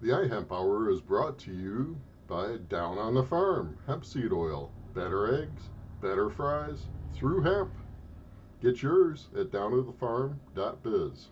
The iHemp Hour is brought to you by Down on the Farm, hemp seed oil, better eggs, better fries, through hemp. Get yours at downtothefarm.biz.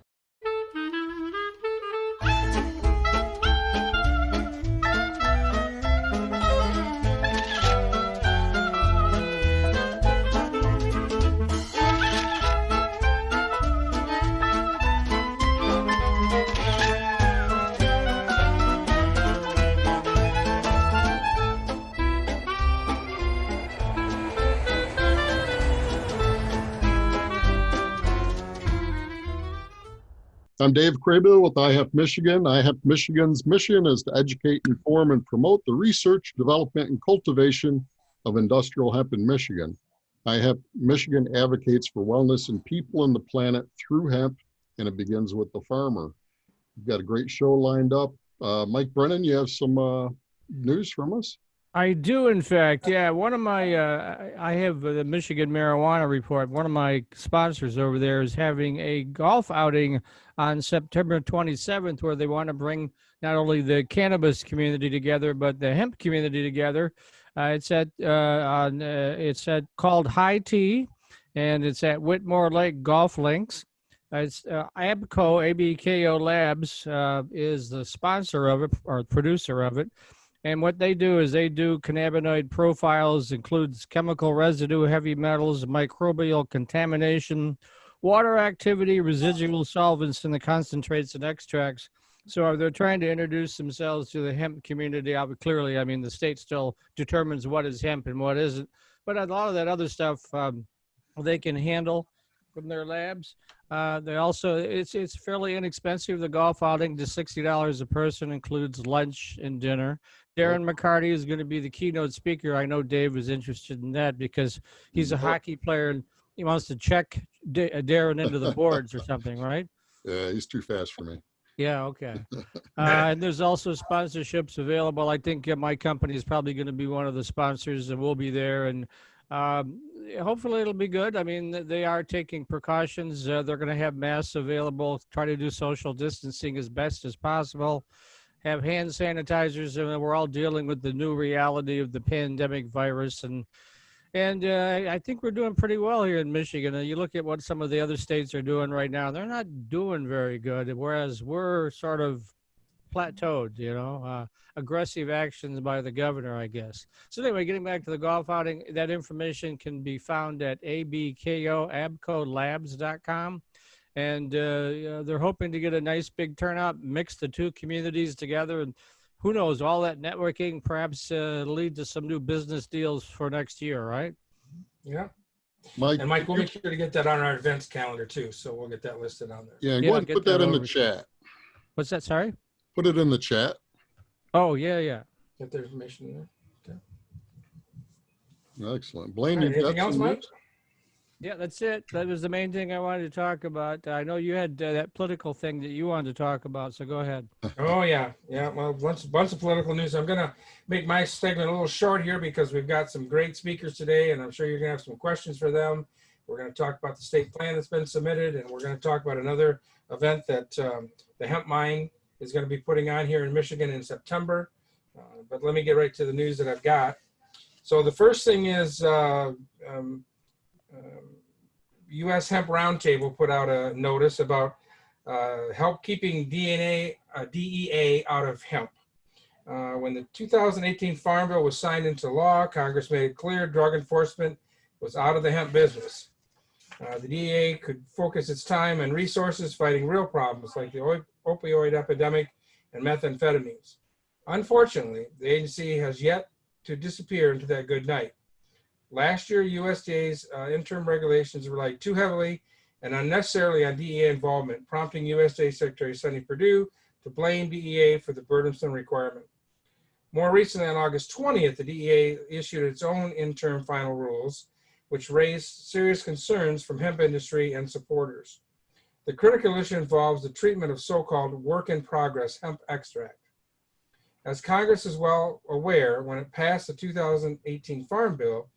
I'm Dave Craybill with iHemp Michigan. iHemp Michigan's mission is to educate, inform, and promote the research, development, and cultivation of industrial hemp in Michigan. iHemp Michigan advocates for wellness and people and the planet through hemp, and it begins with the farmer. We've got a great show lined up. Mike Brennan, you have some news from us? I do, in fact. Yeah, one of my, I have the Michigan Marijuana Report. One of my sponsors over there is having a golf outing on September 27th, where they want to bring not only the cannabis community together, but the hemp community together. It's at called High Tea, and it's at Whitmore Lake Golf Links. It's ABKO Labs is the sponsor of it or producer of it. And what they do is they do cannabinoid profiles, includes chemical residue, heavy metals, microbial contamination, water activity, residual solvents in the concentrates and extracts. So they're trying to introduce themselves to the hemp community. Clearly, I mean, the state still determines what is hemp and what isn't. But a lot of that other stuff they can handle from their labs. They also, it's fairly inexpensive. The golf outing, just $60 a person, includes lunch and dinner. Darren McCarty is going to be the keynote speaker. I know Dave was interested in that because he's a hockey player and he wants to check Darren into the boards or something, right? Yeah, he's too fast for me. Yeah, okay. And there's also sponsorships available. I think my company is probably going to be one of the sponsors, and we'll be there. And hopefully it'll be good. I mean, they are taking precautions. They're going to have masks available, try to do social distancing as best as possible, have hand sanitizers, and we're all dealing with the new reality of the pandemic virus. And I think we're doing pretty well here in Michigan. And you look at what some of the other states are doing right now, they're not doing very good, whereas we're sort of plateaued, aggressive actions by the governor, I guess. So anyway, getting back to the golf outing, that information can be found at abkolabs.com. And they're hoping to get a nice big turnout, mix the two communities together, and who knows, all that networking perhaps lead to some new business deals for next year, right? Yeah. Mike, and Mike, we'll make sure to get that on our events calendar too, so we'll get that listed on there. Yeah, go ahead and put that in the chat. What's that, sorry? Put it in the chat. Oh, yeah. Get the information in there. Okay. Excellent. Blaine, right, anything else, Mike? Yeah, that's it. That was the main thing I wanted to talk about. I know you had that political thing that you wanted to talk about, so go ahead. Oh, yeah. Well, bunch of political news. I'm going to make my segment a little short here because we've got some great speakers today, and I'm sure you're going to have some questions for them. We're going to talk about the state plan that's been submitted, and we're going to talk about another event that the hemp mine is going to be putting on here in Michigan in September. But let me get right to the news that I've got. So the first thing is U.S. Hemp Roundtable put out a notice about help keeping DEA out of hemp. When the 2018 Farm Bill was signed into law, Congress made it clear drug enforcement was out of the hemp business. The DEA could focus its time and resources fighting real problems like the opioid epidemic and methamphetamines. Unfortunately, the agency has yet to disappear into that good night. Last year, USDA's interim regulations relied too heavily and unnecessarily on DEA involvement, prompting USDA Secretary Sonny Perdue to blame DEA for the burdensome requirement. More recently, on August 20th, the DEA issued its own interim final rules, which raised serious concerns from hemp industry and supporters. The critical issue involves the treatment of so-called work-in-progress hemp extract. As Congress is well aware, when it passed the 2018 Farm Bill,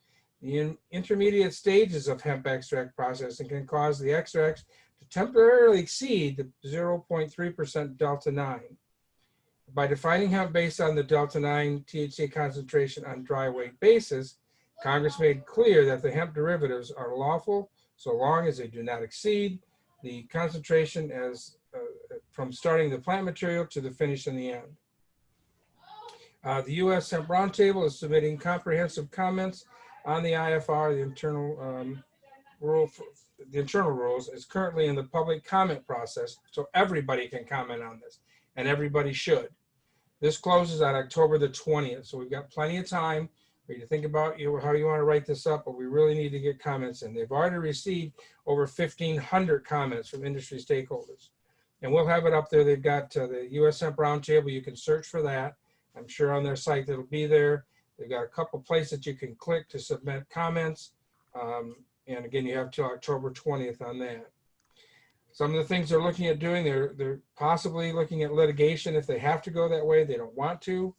the intermediate stages of hemp extract processing can cause the extracts to temporarily exceed the 0.3% delta 9. By defining hemp based on the delta-9 THC concentration on dry weight basis, Congress made clear that the hemp derivatives are lawful so long as they do not exceed the concentration as from starting the plant material to the finish in the end. The U.S. Hemp Roundtable is submitting comprehensive comments on the IFR. The internal rules is currently in the public comment process, so everybody can comment on this, and everybody should. This closes on October the 20th, so we've got plenty of time for you to think about how you want to write this up, but we really need to get comments in. They've already received over 1,500 comments from industry stakeholders, and we'll have it up there. They've got the U.S. Hemp Roundtable. You can search for that. I'm sure on their site that'll be there. They've got a couple places you can click to submit comments, and again, you have till October 20th on that. Some of the things they're looking at doing, they're possibly looking at litigation if they have to go that way. They don't want to,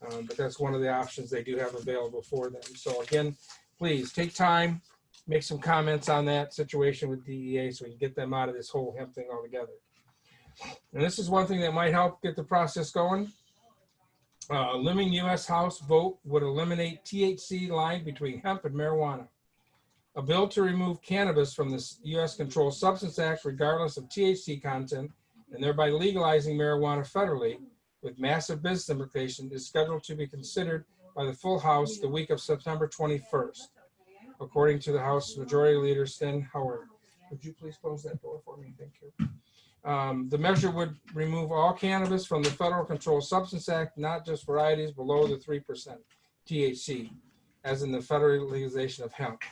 but that's one of the options they do have available for them. So again, please take time, make some comments on that situation with DEA so we can get them out of this whole hemp thing altogether. And this is one thing that might help get the process going. A limiting U.S. House vote would eliminate THC line between hemp and marijuana. A bill to remove cannabis from the U.S. Controlled Substance Act, regardless of THC content, and thereby legalizing marijuana federally with massive business implications, is scheduled to be considered by the full House the week of September 21st, according to the House Majority Leader Sten Howard. Would you please close that door for me? Thank you. The measure would remove all cannabis from the Federal Controlled Substance Act, not just varieties below the 3% THC, as in the federal legalization of hemp.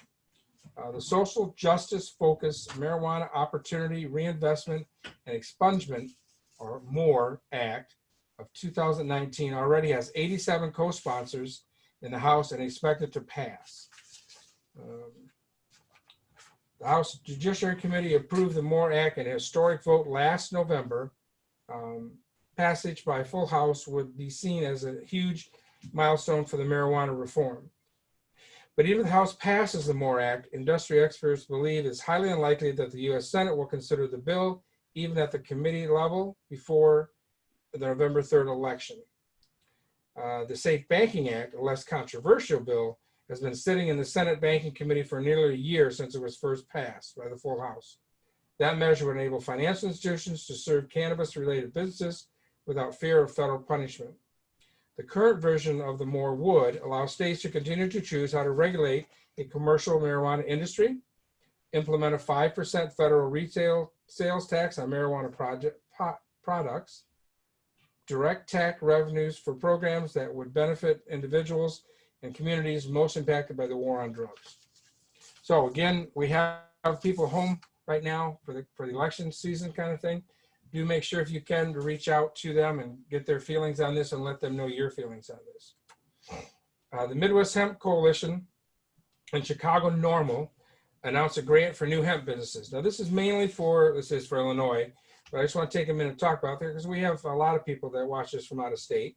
The Social Justice Focused Marijuana Opportunity Reinvestment and Expungement, or MORE Act of 2019 already has 87 co-sponsors in the House and expected to pass. The House Judiciary Committee approved the MORE Act in a historic vote last November. Passage by full House would be seen as a huge milestone for the marijuana reform. But even if the House passes the MORE Act, industry experts believe it's highly unlikely that the U.S. Senate will consider the bill, even at the committee level, before the November 3rd election. The Safe Banking Act, a less controversial bill, has been sitting in the Senate Banking Committee for nearly a year since it was first passed by the full House. That measure would enable financial institutions to serve cannabis-related businesses without fear of federal punishment. The current version of the MORE would allow states to continue to choose how to regulate a commercial marijuana industry, implement a 5% federal retail sales tax on marijuana products, direct tax revenues for programs that would benefit individuals and communities most impacted by the war on drugs. So again, we have people home right now for the election season kind of thing. Do make sure, if you can, to reach out to them and get their feelings on this and let them know your feelings on this. The Midwest Hemp Coalition and Chicago NORML announced a grant for new hemp businesses. Now this is mainly for Illinois, but I just want to take a minute to talk about that because we have a lot of people that watch this from out of state.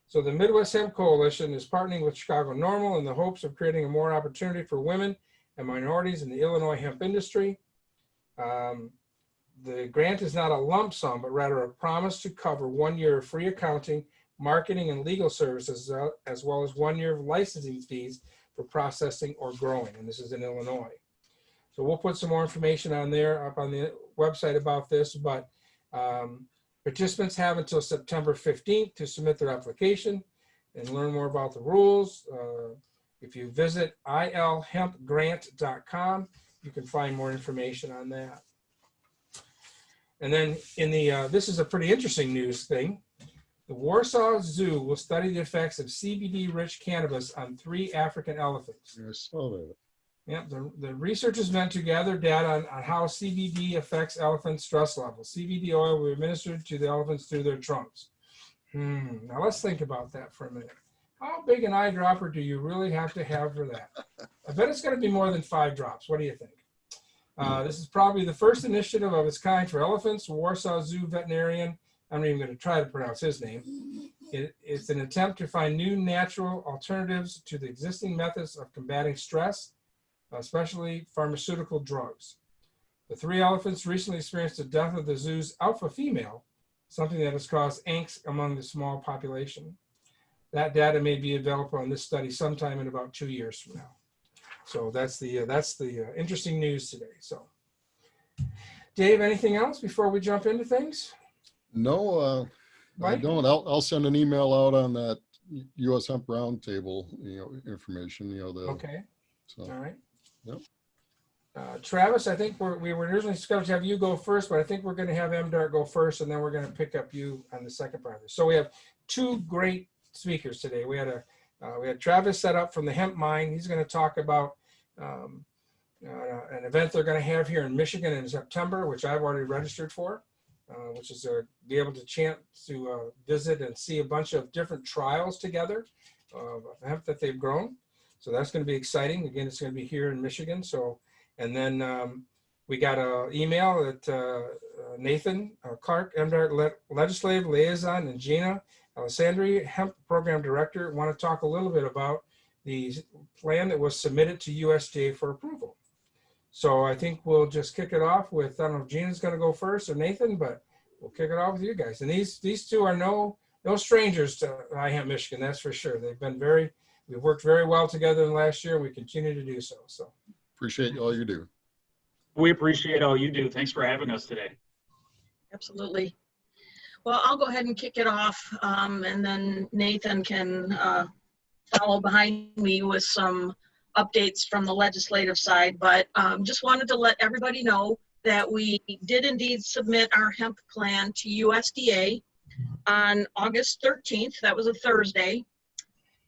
So the Midwest Hemp Coalition is partnering with Chicago NORML in the hopes of creating a more opportunity for women and minorities in the Illinois hemp industry. The grant is not a lump sum, but rather a promise to cover 1 year of free accounting, marketing, and legal services, as well as 1 year of licensing fees for processing or growing. And this is in Illinois. So we'll put some more information on there, up on the website about this, but participants have until September 15th to submit their application and learn more about the rules. If you visit ilhempgrant.com, you can find more information on that. And then in the, this is a pretty interesting news thing. The Warsaw Zoo will study the effects of CBD-rich cannabis on 3 African elephants. I saw that. Yeah, the researchers meant to gather data on how CBD affects elephant stress levels. CBD oil will be administered to the elephants through their trunks. Now let's think about that for a minute. How big an eyedropper do you really have to have for that? I bet it's going to be more than 5 drops. What do you think? This is probably the first initiative of its kind for elephants. Warsaw Zoo veterinarian, I'm not even going to try to pronounce his name. It's an attempt to find new natural alternatives to the existing methods of combating stress, especially pharmaceutical drugs. The 3 elephants recently experienced the death of the zoo's alpha female, something that has caused angst among the small population. That data may be available on this study sometime in about 2 years from now. So that's the interesting news today. So, Dave, anything else before we jump into things? No, I Mike? don't. I'll send an email out on that U.S. Hemp Roundtable, information. Okay. So. All right. Yep. Travis, I think we were originally scheduled to have you go first, but I think we're going to have MDARD go first, and then we're going to pick up you on the second part of this. So we have two great speakers today. We had Travis set up from the Hemp Mine. He's going to talk about an event they're going to have here in Michigan in September, which I've already registered for, which is be able to visit and see a bunch of different trials together of hemp that they've grown. So that's going to be exciting. Again, it's going to be here in Michigan. So. And then we got an email that Nathan Kark, MDARD Legislative Liaison, and Gina, Alessandri, Hemp Program Director, want to talk a little bit about the plan that was submitted to USDA for approval. So I think we'll just kick it off with, I don't know if Gina's going to go first or Nathan, but we'll kick it off with you guys. And these two are no strangers to iHemp Michigan, that's for sure. We've worked very well together in the last year, and we continue to do so. So. Appreciate all you do. We appreciate all you do. Thanks for having us today. Absolutely. Well, I'll go ahead and kick it off, and then Nathan can follow behind me with some updates from the legislative side. But just wanted to let everybody know that we did indeed submit our hemp plan to USDA on August 13th. That was a Thursday.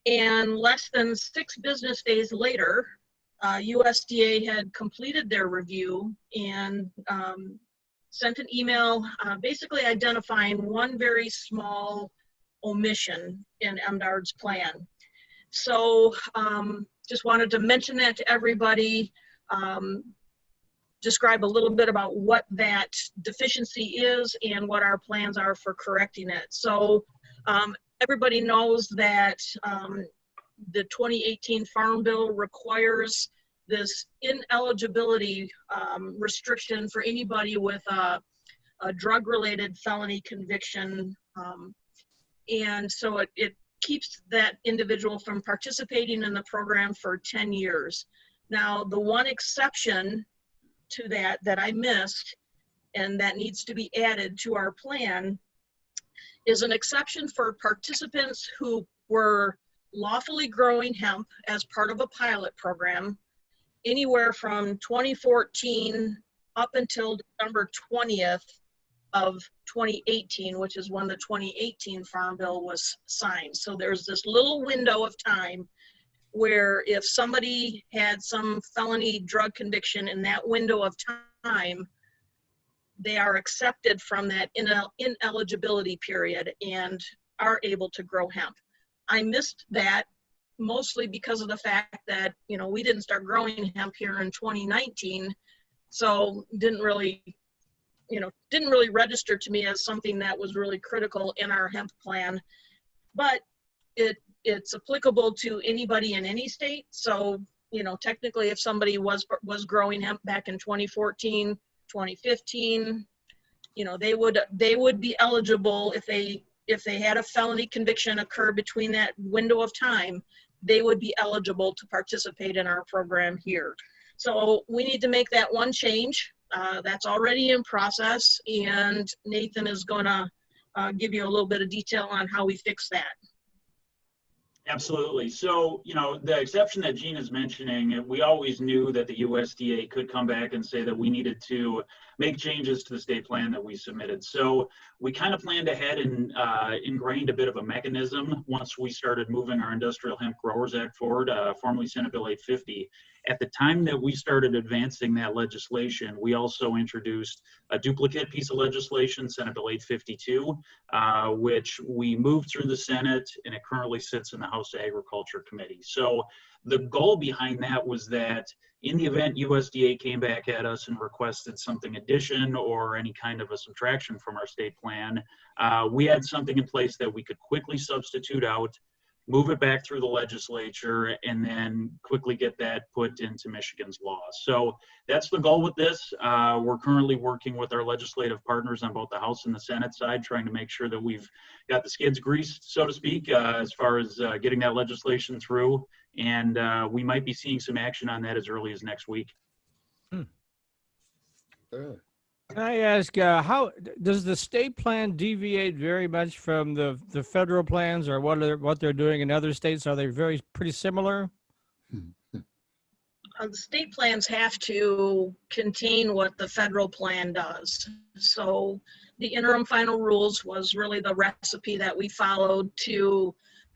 And less than 6 business days later, USDA had completed their review and sent an email basically identifying one very small omission in MDARD's plan. So just wanted to mention that to everybody, describe a little bit about what that deficiency is and what our plans are for correcting it. So everybody knows that the 2018 Farm Bill requires this ineligibility restriction for anybody with a drug-related felony conviction. And so it keeps that individual from participating in the program for 10 years. Now, the one exception to that I missed, and that needs to be added to our plan, is an exception for participants who were lawfully growing hemp as part of a pilot program anywhere from 2014 up until December 20th of 2018, which is when the 2018 Farm Bill was signed. So there's this little window of time where if somebody had some felony drug conviction in that window of time, they are accepted from that ineligibility period and are able to grow hemp. I missed that mostly because of the fact that, we didn't start growing hemp here in 2019. So didn't really register to me as something that was really critical in our hemp plan, but it's applicable to anybody in any state. So, technically if somebody was growing hemp back in 2014, 2015, they would be eligible if they had a felony conviction occur between that window of time, they would be eligible to participate in our program here. So we need to make that one change. That's already in process, and Nathan is gonna give you a little bit of detail on how we fix that. Absolutely. So, the exception that Gina's mentioning, we always knew that the USDA could come back and say that we needed to make changes to the state plan that we submitted. So we kind of planned ahead and ingrained a bit of a mechanism once we started moving our Industrial Hemp Growers Act forward, formerly Senate Bill 850. At the time that we started advancing that legislation, we also introduced a duplicate piece of legislation, Senate Bill 852, which we moved through the Senate, and it currently sits in the House Agriculture Committee. So the goal behind that was that in the event USDA came back at us and requested something addition or any kind of a subtraction from our state plan, we had something in place that we could quickly substitute out, move it back through the legislature, and then quickly get that put into Michigan's law. So that's the goal with this. We're currently working with our legislative partners on both the House and the Senate side, trying to make sure that we've got the skids greased, so to speak, as far as getting that legislation through. And we might be seeing some action on that as early as next week. Can I ask, how does the state plan deviate very much from the federal plans, or what they're doing in other states? Are they pretty similar? The state plans have to contain what the federal plan does. So the interim final rules was really the recipe that we followed to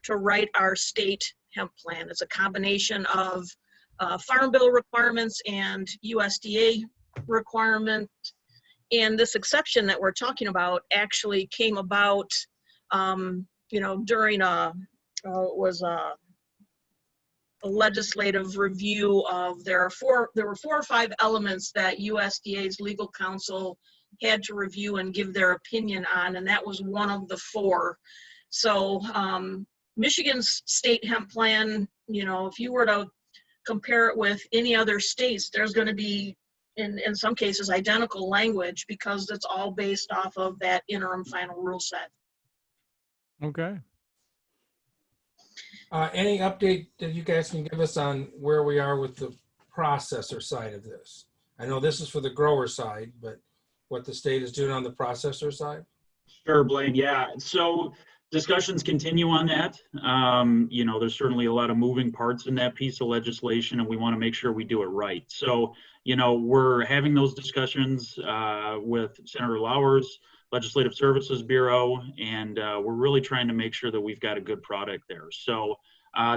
write our state hemp plan. It's a combination of Farm Bill requirements and USDA requirement. And this exception that we're talking about actually came about, during a legislative review of there were 4 or 5 elements that USDA's legal counsel had to review and give their opinion on, and that was one of the 4. So Michigan's state hemp plan, if you were to compare it with any other states, there's going to be in some cases identical language, because it's all based off of that interim final rule set. Okay. Any update that you guys can give us on where we are with the processor side of this? I know this is for the grower side, but what the state is doing on the processor side? Sure, Blaine. Yeah. So discussions continue on that. There's certainly a lot of moving parts in that piece of legislation, and we want to make sure we do it right. So, we're having those discussions with Senator Lauer's Legislative Services Bureau, and we're really trying to make sure that we've got a good product there. So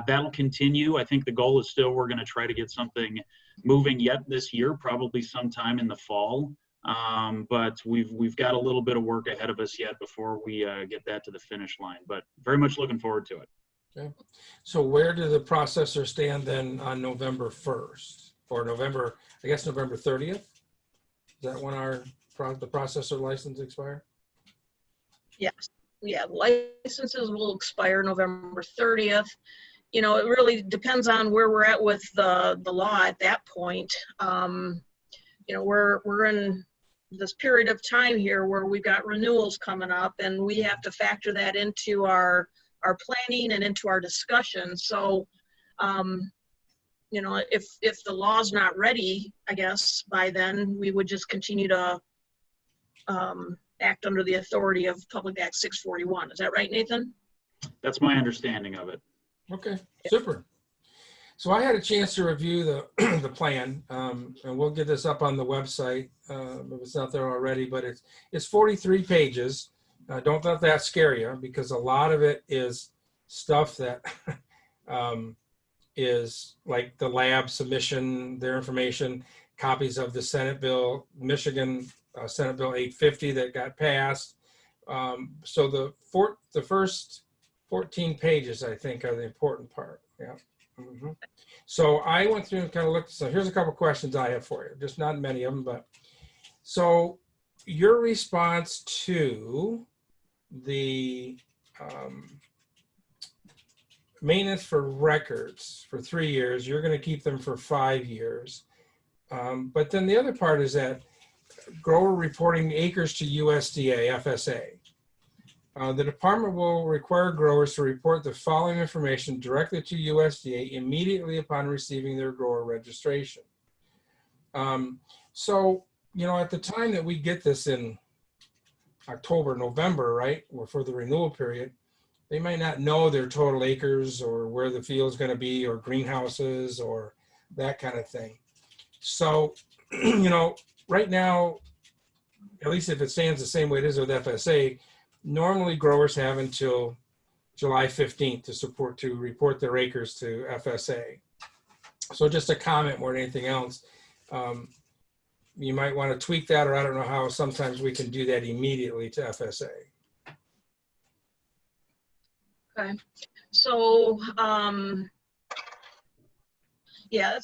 that'll continue. I think the goal is still we're going to try to get something moving yet this year, probably sometime in the fall. But we've got a little bit of work ahead of us yet before we get that to the finish line, but very much looking forward to it. Okay. So where do the processors stand then on November 1st or November 30th? Is that when the processor license expire? Yes. Yeah, licenses will expire November 30th. It really depends on where we're at with the law at that point. We're in this period of time here where we've got renewals coming up, and we have to factor that into our planning and into our discussion. So, if the law's not ready, I guess by then we would just continue to act under the authority of Public Act 641. Is that right, Nathan? That's my understanding of it. Okay, super. So I had a chance to review the plan, and we'll get this up on the website if it's not there already, but it's 43 pages. Don't let that scare you, because a lot of it is stuff that is like the lab submission, their information, copies of the Senate bill, Michigan Senate Bill 850 that got passed. So the first 14 pages, I think, are the important part. Yeah. Mm-hmm. So I went through and kind of looked. So here's a couple questions I have for you, just not many of them, but so your response to the maintenance for records for 3 years, you're going to keep them for 5 years. But then the other part is that grower reporting acres to USDA, FSA. The department will require growers to report the following information directly to USDA immediately upon receiving their grower registration. So, at the time that we get this in October, November, right, or for the renewal period, they might not know their total acres or where the field's going to be or greenhouses or that kind of thing. So, right now, at least if it stands the same way it is with FSA, normally growers have until July 15th to report their acres to FSA. So just a comment more than anything else. You might want to tweak that, or I don't know how sometimes we can do that immediately to FSA. Okay. So, yeah,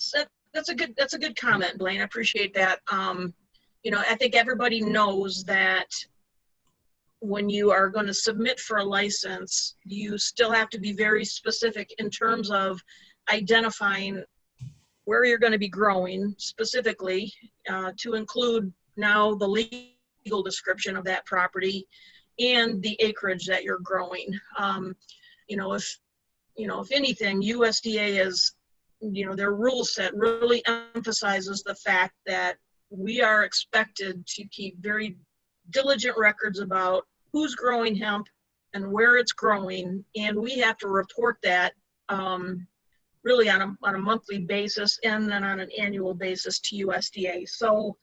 that's a good comment, Blaine. I appreciate that. I think everybody knows that when you are going to submit for a license, you still have to be very specific in terms of identifying where you're going to be growing specifically, to include now the legal description of that property and the acreage that you're growing. If anything, USDA is, their rule set really emphasizes the fact that we are expected to keep very diligent records about who's growing hemp and where it's growing, and we have to report that really on a monthly basis and then on an annual basis to USDA. So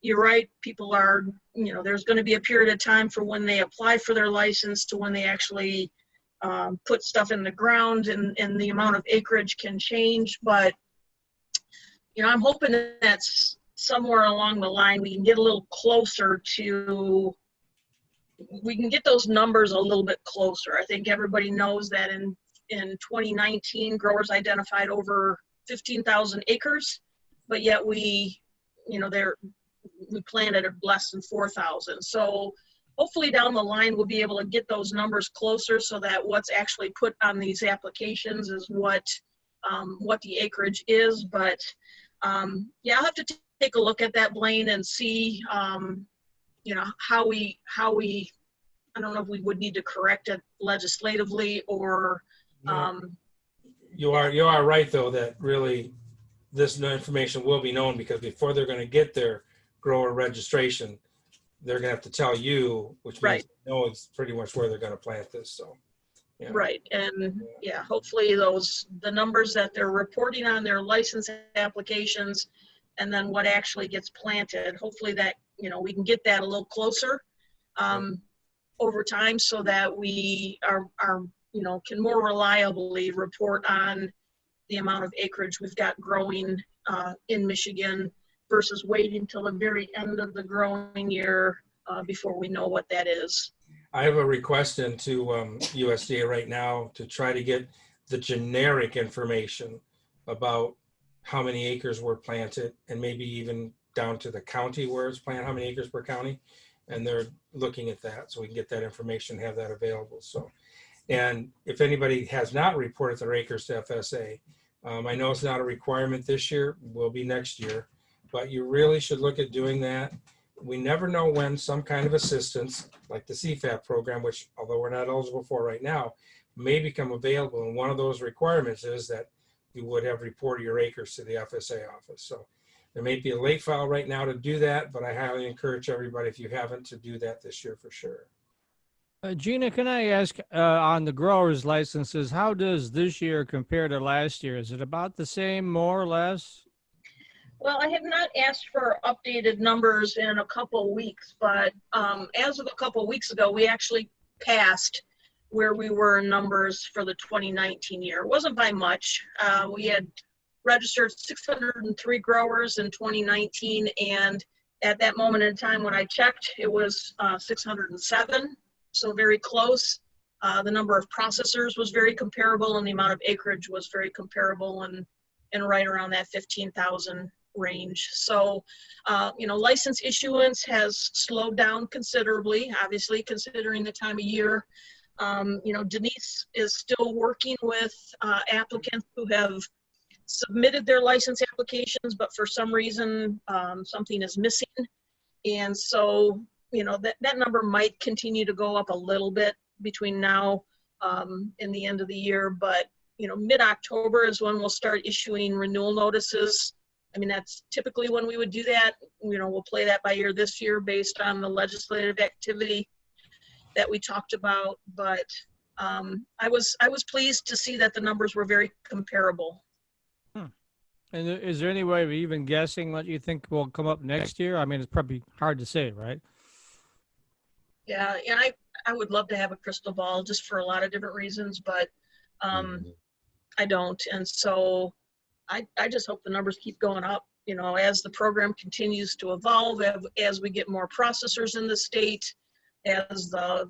you're right, people are, there's going to be a period of time for when they apply for their license to when they actually put stuff in the ground, and the amount of acreage can change. But, I'm hoping that's somewhere along the line we can get a little closer to, we can get those numbers a little bit closer. I think everybody knows that in 2019, growers identified over 15,000 acres, but yet we planted less than 4,000. So hopefully down the line, we'll be able to get those numbers closer so that what's actually put on these applications is what the acreage is. But yeah, I'll have to take a look at that, Blaine, and see, how we, I don't know if we would need to correct it legislatively or. You are right, though, that really this information will be known, because before they're going to get their grower registration, they're going to have to tell you, which means Right. they know it's pretty much where they're going to plant this. So, yeah. Right. And yeah, hopefully the numbers that they're reporting on their license applications and then what actually gets planted, hopefully that, we can get that a little closer over time so that we are can more reliably report on the amount of acreage we've got growing in Michigan versus waiting till the very end of the growing year before we know what that is. I have a request into USDA right now to try to get the generic information about how many acres were planted, and maybe even down to the county where it's planted, how many acres per county. And they're looking at that, so we can get that information, have that available. So, and if anybody has not reported their acres to FSA, I know it's not a requirement this year, will be next year, but you really should look at doing that. We never know when some kind of assistance, like the CFAP program, which although we're not eligible for right now, may become available. And one of those requirements is that you would have reported your acres to the FSA office. So there may be a late file right now to do that, but I highly encourage everybody, if you haven't, to do that this year for sure. Gina, can I ask on the growers' licenses, how does this year compare to last year? Is it about the same, more or less? Well, I have not asked for updated numbers in a couple weeks, but as of a couple weeks ago, we actually passed where we were in numbers for the 2019 year. It wasn't by much. We had registered 603 growers in 2019, and at that moment in time when I checked, it was 607. So very close. The number of processors was very comparable, and the amount of acreage was very comparable, and right around that 15,000 range. So, license issuance has slowed down considerably, obviously, considering the time of year. Denise is still working with applicants who have submitted their license applications, but for some reason, something is missing. And so, that number might continue to go up a little bit between now and the end of the year. But, mid-October is when we'll start issuing renewal notices. I mean, that's typically when we would do that. We'll play that by ear this year based on the legislative activity that we talked about. But I was pleased to see that the numbers were very comparable. And is there any way of even guessing what you think will come up next year? I mean, it's probably hard to say, right? Yeah, and I would love to have a crystal ball just for a lot of different reasons, but I don't. And so I just hope the numbers keep going up, as the program continues to evolve, as we get more processors in the state, as the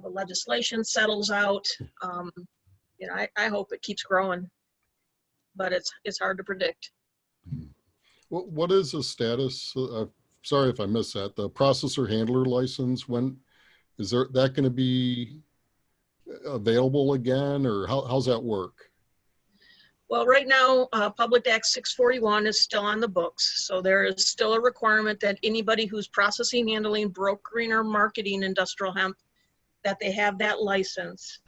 legislation settles out. I hope it keeps growing, but it's hard to predict. What is the status? Sorry if I missed that. The processor handler license, when Is that going to be available again, or how's that work? Well, right now, Public Act 641 is still on the books. So there is still a requirement that anybody who's processing, handling, brokering, or marketing industrial hemp, that they have that license.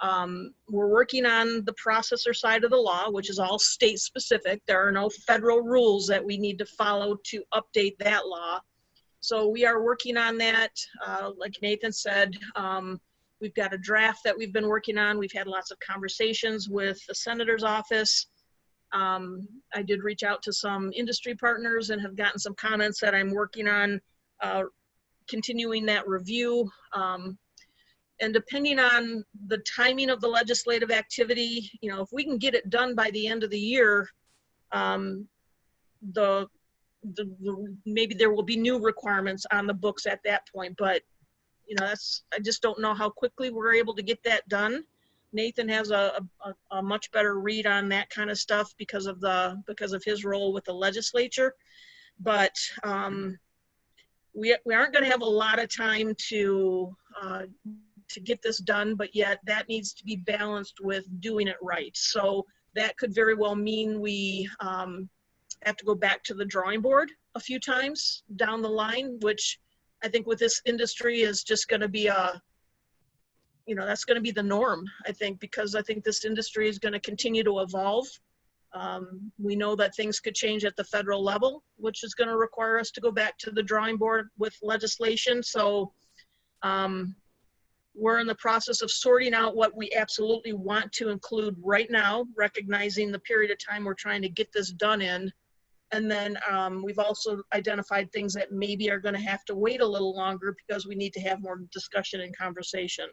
We're working on the processor side of the law, which is all state specific. There are no federal rules that we need to follow to update that law. So we are working on that. Like Nathan said, we've got a draft that we've been working on. We've had lots of conversations with the senator's office. I did reach out to some industry partners and have gotten some comments that I'm working on continuing that review. And depending on the timing of the legislative activity, you know, if we can get it done by the end of the year, maybe there will be new requirements on the books at that point. But you know, I just don't know how quickly we're able to get that done. Nathan has a much better read on that kind of stuff because of his role with the legislature. But we aren't going to have a lot of time to get this done, but yet that needs to be balanced with doing it right. So that could very well mean we have to go back to the drawing board a few times down the line, which I think with this industry is just going to be that's going to be the norm, I think, because I think this industry is going to continue to evolve. We know that things could change at the federal level, which is going to require us to go back to the drawing board with legislation. So we're in the process of sorting out what we absolutely want to include right now, recognizing the period of time we're trying to get this done in. And then we've also identified things that maybe are going to have to wait a little longer because we need to have more discussion and conversation.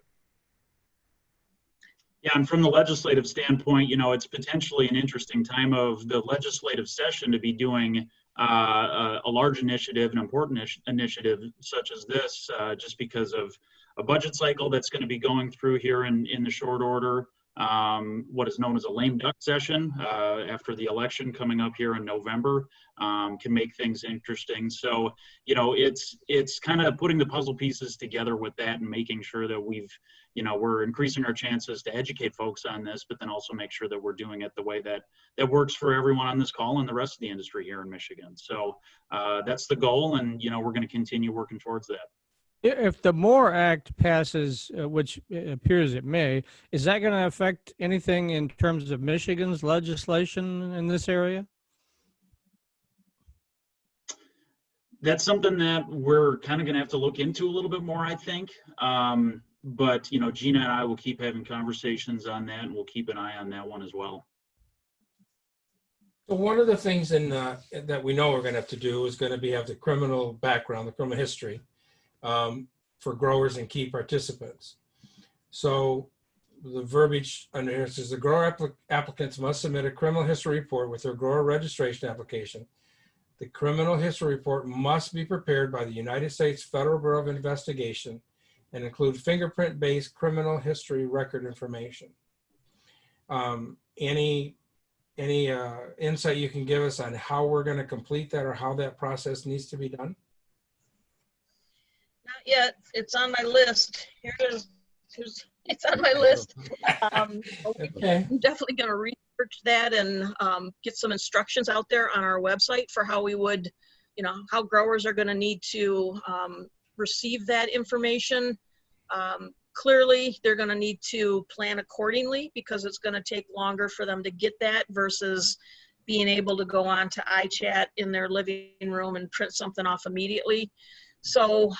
Yeah, and from the legislative standpoint, you know, it's potentially an interesting time of the legislative session to be doing a large initiative, an important initiative such as this, just because of a budget cycle that's going to be going through here in the short order. What is known as a lame duck session after the election coming up here in November can make things interesting. So, you know, it's kind of putting the puzzle pieces together with that and making sure that we're increasing our chances to educate folks on this, but then also make sure that we're doing it the way that works for everyone on this call and the rest of the industry here in Michigan. So that's the goal, and, you know, we're going to continue working towards that. If the MORE Act passes, which it appears it may, is that going to affect anything in terms of Michigan's legislation in this area? That's something that we're kind of going to have to look into a little bit more, I think. But, you know, Gina and I will keep having conversations on that, and we'll keep an eye on that one as well. So one of the things that we know we're going to have to do is going to be have the criminal background, the criminal history. For growers and key participants. So the verbiage under here says the grower applicants must submit a criminal history report with their grower registration application. The criminal history report must be prepared by the United States Federal Bureau of Investigation and include fingerprint-based criminal history record information. Any insight you can give us on how we're going to complete that or how that process needs to be done? Not yet. It's on my list. Here it is. It's on my list. Okay. I'm definitely going to research that and get some instructions out there on our website for how we would, you know, how growers are going to need to receive that information. Clearly, they're going to need to plan accordingly because it's going to take longer for them to get that versus being able to go on to iChat in their living room and print something off immediately. So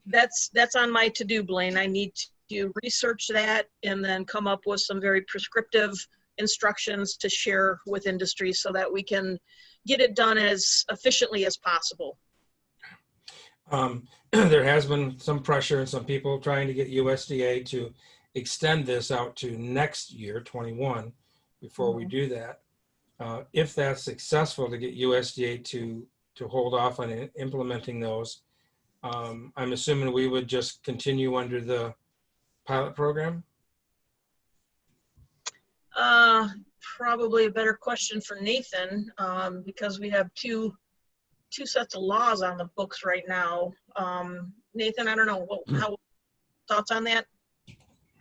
that's on my to-do, Blaine. I need to research that and then come up with some very prescriptive instructions to share with industry so that we can get it done as efficiently as possible. There has been some pressure and some people trying to get USDA to extend this out to next year, 21, before we do that. If that's successful to get USDA to hold off on implementing those, I'm assuming we would just continue under the pilot program? Probably a better question for Nathan because we have two sets of laws on the books right now. Nathan, I don't know how thoughts on that?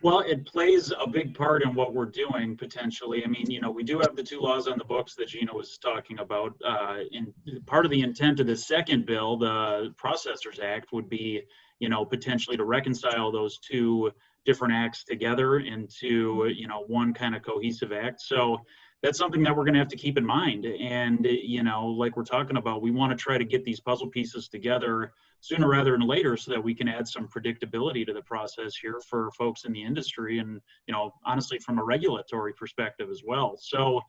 Well, it plays a big part in what we're doing potentially. I mean, you know, we do have the two laws on the books that Gina was talking about. And part of the intent of the second bill, the Processors Act, would be, you know, potentially to reconcile those two different acts together into, you know, one kind of cohesive act. So that's something that we're going to have to keep in mind. And, you know, like we're talking about, we want to try to get these puzzle pieces together sooner rather than later so that we can add some predictability to the process here for folks in the industry and, you know, honestly, from a regulatory perspective as well. So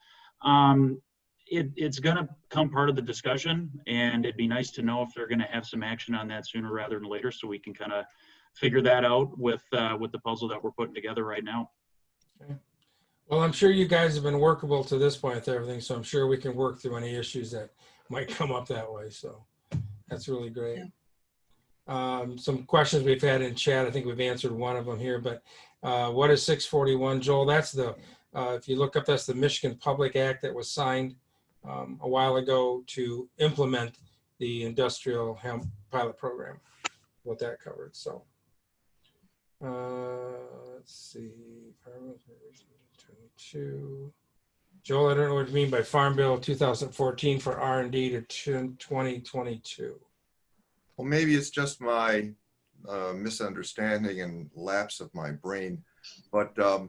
it's going to become part of the discussion, and it'd be nice to know if they're going to have some action on that sooner rather than later so we can kind of figure that out with the puzzle that we're putting together right now. Okay. Well, I'm sure you guys have been workable to this point with everything, so I'm sure we can work through any issues that might come up that way. So that's really great. Yeah. Some questions we've had in chat, I think we've answered one of them here, but what is 641, Joel? That's the, if you look up, that's the Michigan Public Act that was signed a while ago to implement the industrial hemp pilot program, what that covered. So let's see, 22. Joel, I don't know what you mean by Farm Bill 2014 for R&D to 2022. Well, maybe it's just my misunderstanding and lapse of my brain, but the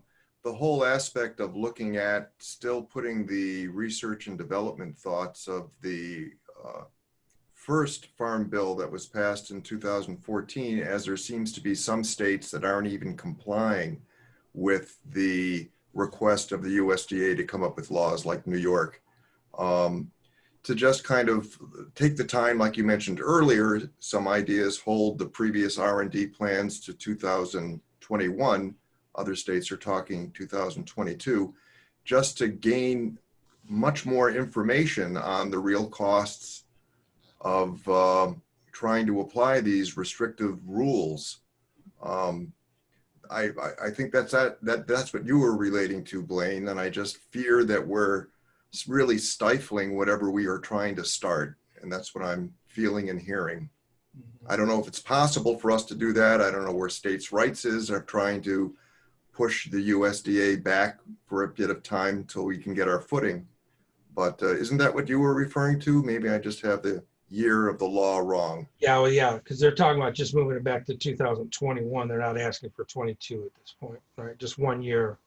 whole aspect of looking at still putting the research and development thoughts of the first farm bill that was passed in 2014, as there seems to be some states that aren't even complying with the request of the USDA to come up with laws like New York. To just kind of take the time, like you mentioned earlier, some ideas hold the previous R&D plans to 2021. Other states are talking 2022, just to gain much more information on the real costs of trying to apply these restrictive rules. I think that's what you were relating to, Blaine, and I just fear that we're really stifling whatever we are trying to start, and that's what I'm feeling and hearing. I don't know if it's possible for us to do that. I don't know where states' rights is of trying to push the USDA back for a bit of time until we can get our footing. But isn't that what you were referring to? Maybe I just have the year of the law wrong. Yeah, well, yeah, because they're talking about just moving it back to 2021. They're not asking for 22 at this point, right? Just 1 year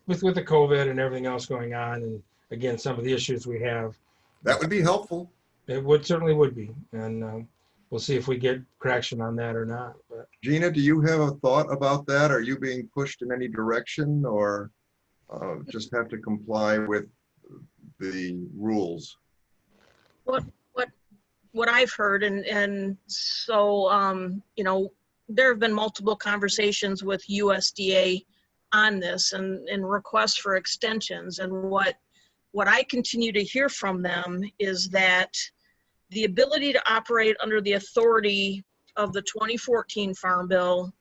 with the COVID and everything else going on. And again, some of the issues we have. That would be helpful. It would certainly would be. And we'll see if we get traction on that or not. But Gina, do you have a thought about that? Are you being pushed in any direction, or just have to comply with the rules? What I've heard, and so you know, there have been multiple conversations with USDA on this and requests for extensions, and what I continue to hear from them is that the ability to operate under the authority of the 2014 Farm Bill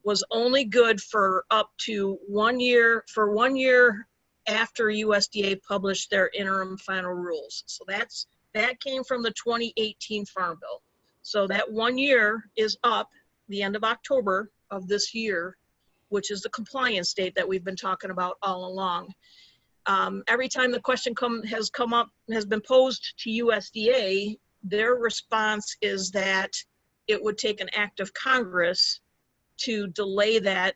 was only good for up to 1 year, for 1 year after USDA published their interim final rules. So that came from the 2018 Farm Bill. So that 1 year is up the end of October of this year, which is the compliance date that we've been talking about all along. Every time the question has been posed to USDA, their response is that it would take an act of Congress to delay that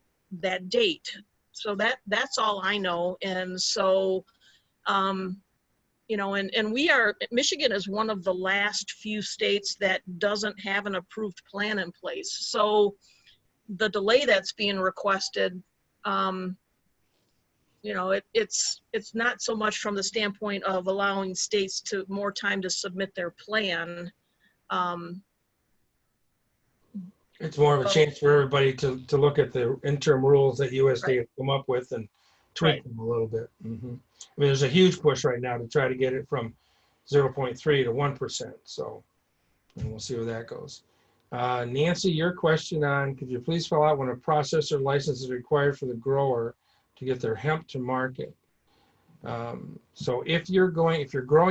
date. So that's all I know. And so, you know, and Michigan is one of the last few states that doesn't have an approved plan in place. So the delay that's being requested, you know, it's not so much from the standpoint of allowing states to more time to submit their plan. it's more of a chance for everybody to look at the interim rules that USDA has come up with and tweak them a little bit. I mean, there's a huge push right now to try to get it from 0.3 to 1%. So, and we'll see where that goes. Nancy, your question on, could you please fill out when a processor license is required for the grower to get their hemp to market? So if you're growing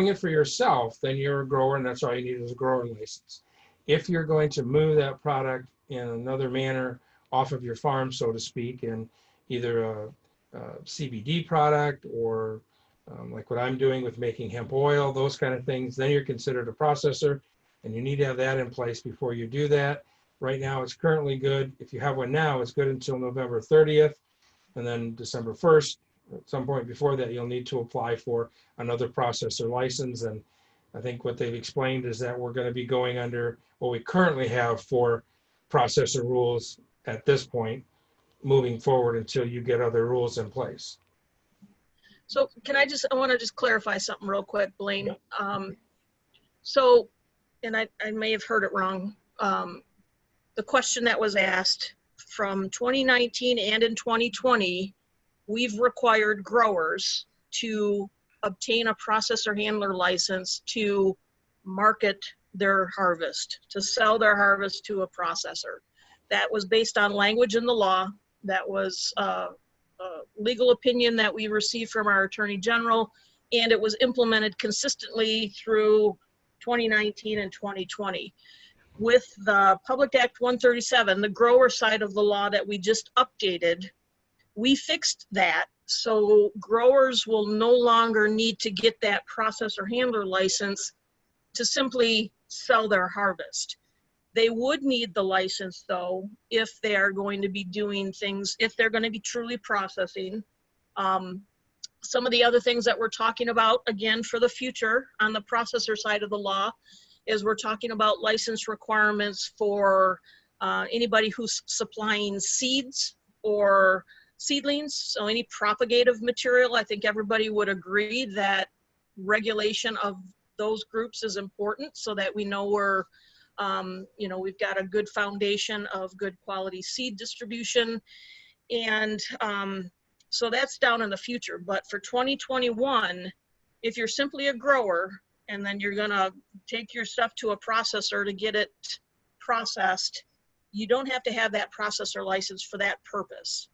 it for yourself, then you're a grower, and that's all you need is a grower license. If you're going to move that product in another manner, off of your farm, so to speak, and either a CBD product or like what I'm doing with making hemp oil, those kind of things, then you're considered a processor, and you need to have that in place before you do that. Right now, it's currently good. If you have one now, it's good until November 30th, and then December 1st. At some point before that, you'll need to apply for another processor license. And I think what they've explained is that we're going to be going under what we currently have for processor rules at this point, moving forward until you get other rules in place. So I want to just clarify something real quick, Blaine. Yeah. So, and I may have heard it wrong. The question that was asked from 2019 and in 2020, we've required growers to obtain a processor handler license to market their harvest, to sell their harvest to a processor. That was based on language in the law. That was legal opinion that we received from our Attorney General, and it was implemented consistently through 2019 and 2020. With the Public Act 137, the grower side of the law that we just updated, we fixed that. So growers will no longer need to get that processor handler license to simply sell their harvest. They would need the license, though, if they are going to be doing things, if they're going to be truly processing. Some of the other things that we're talking about, again, for the future on the processor side of the law, is we're talking about license requirements for anybody who's supplying seeds or seedlings, so any propagative material. I think everybody would agree that regulation of those groups is important so that we know we're we've got a good foundation of good quality seed distribution. And so that's down in the future. But for 2021, if you're simply a grower and then you're gonna take your stuff to a processor to get it processed, you don't have to have that processor license for that purpose.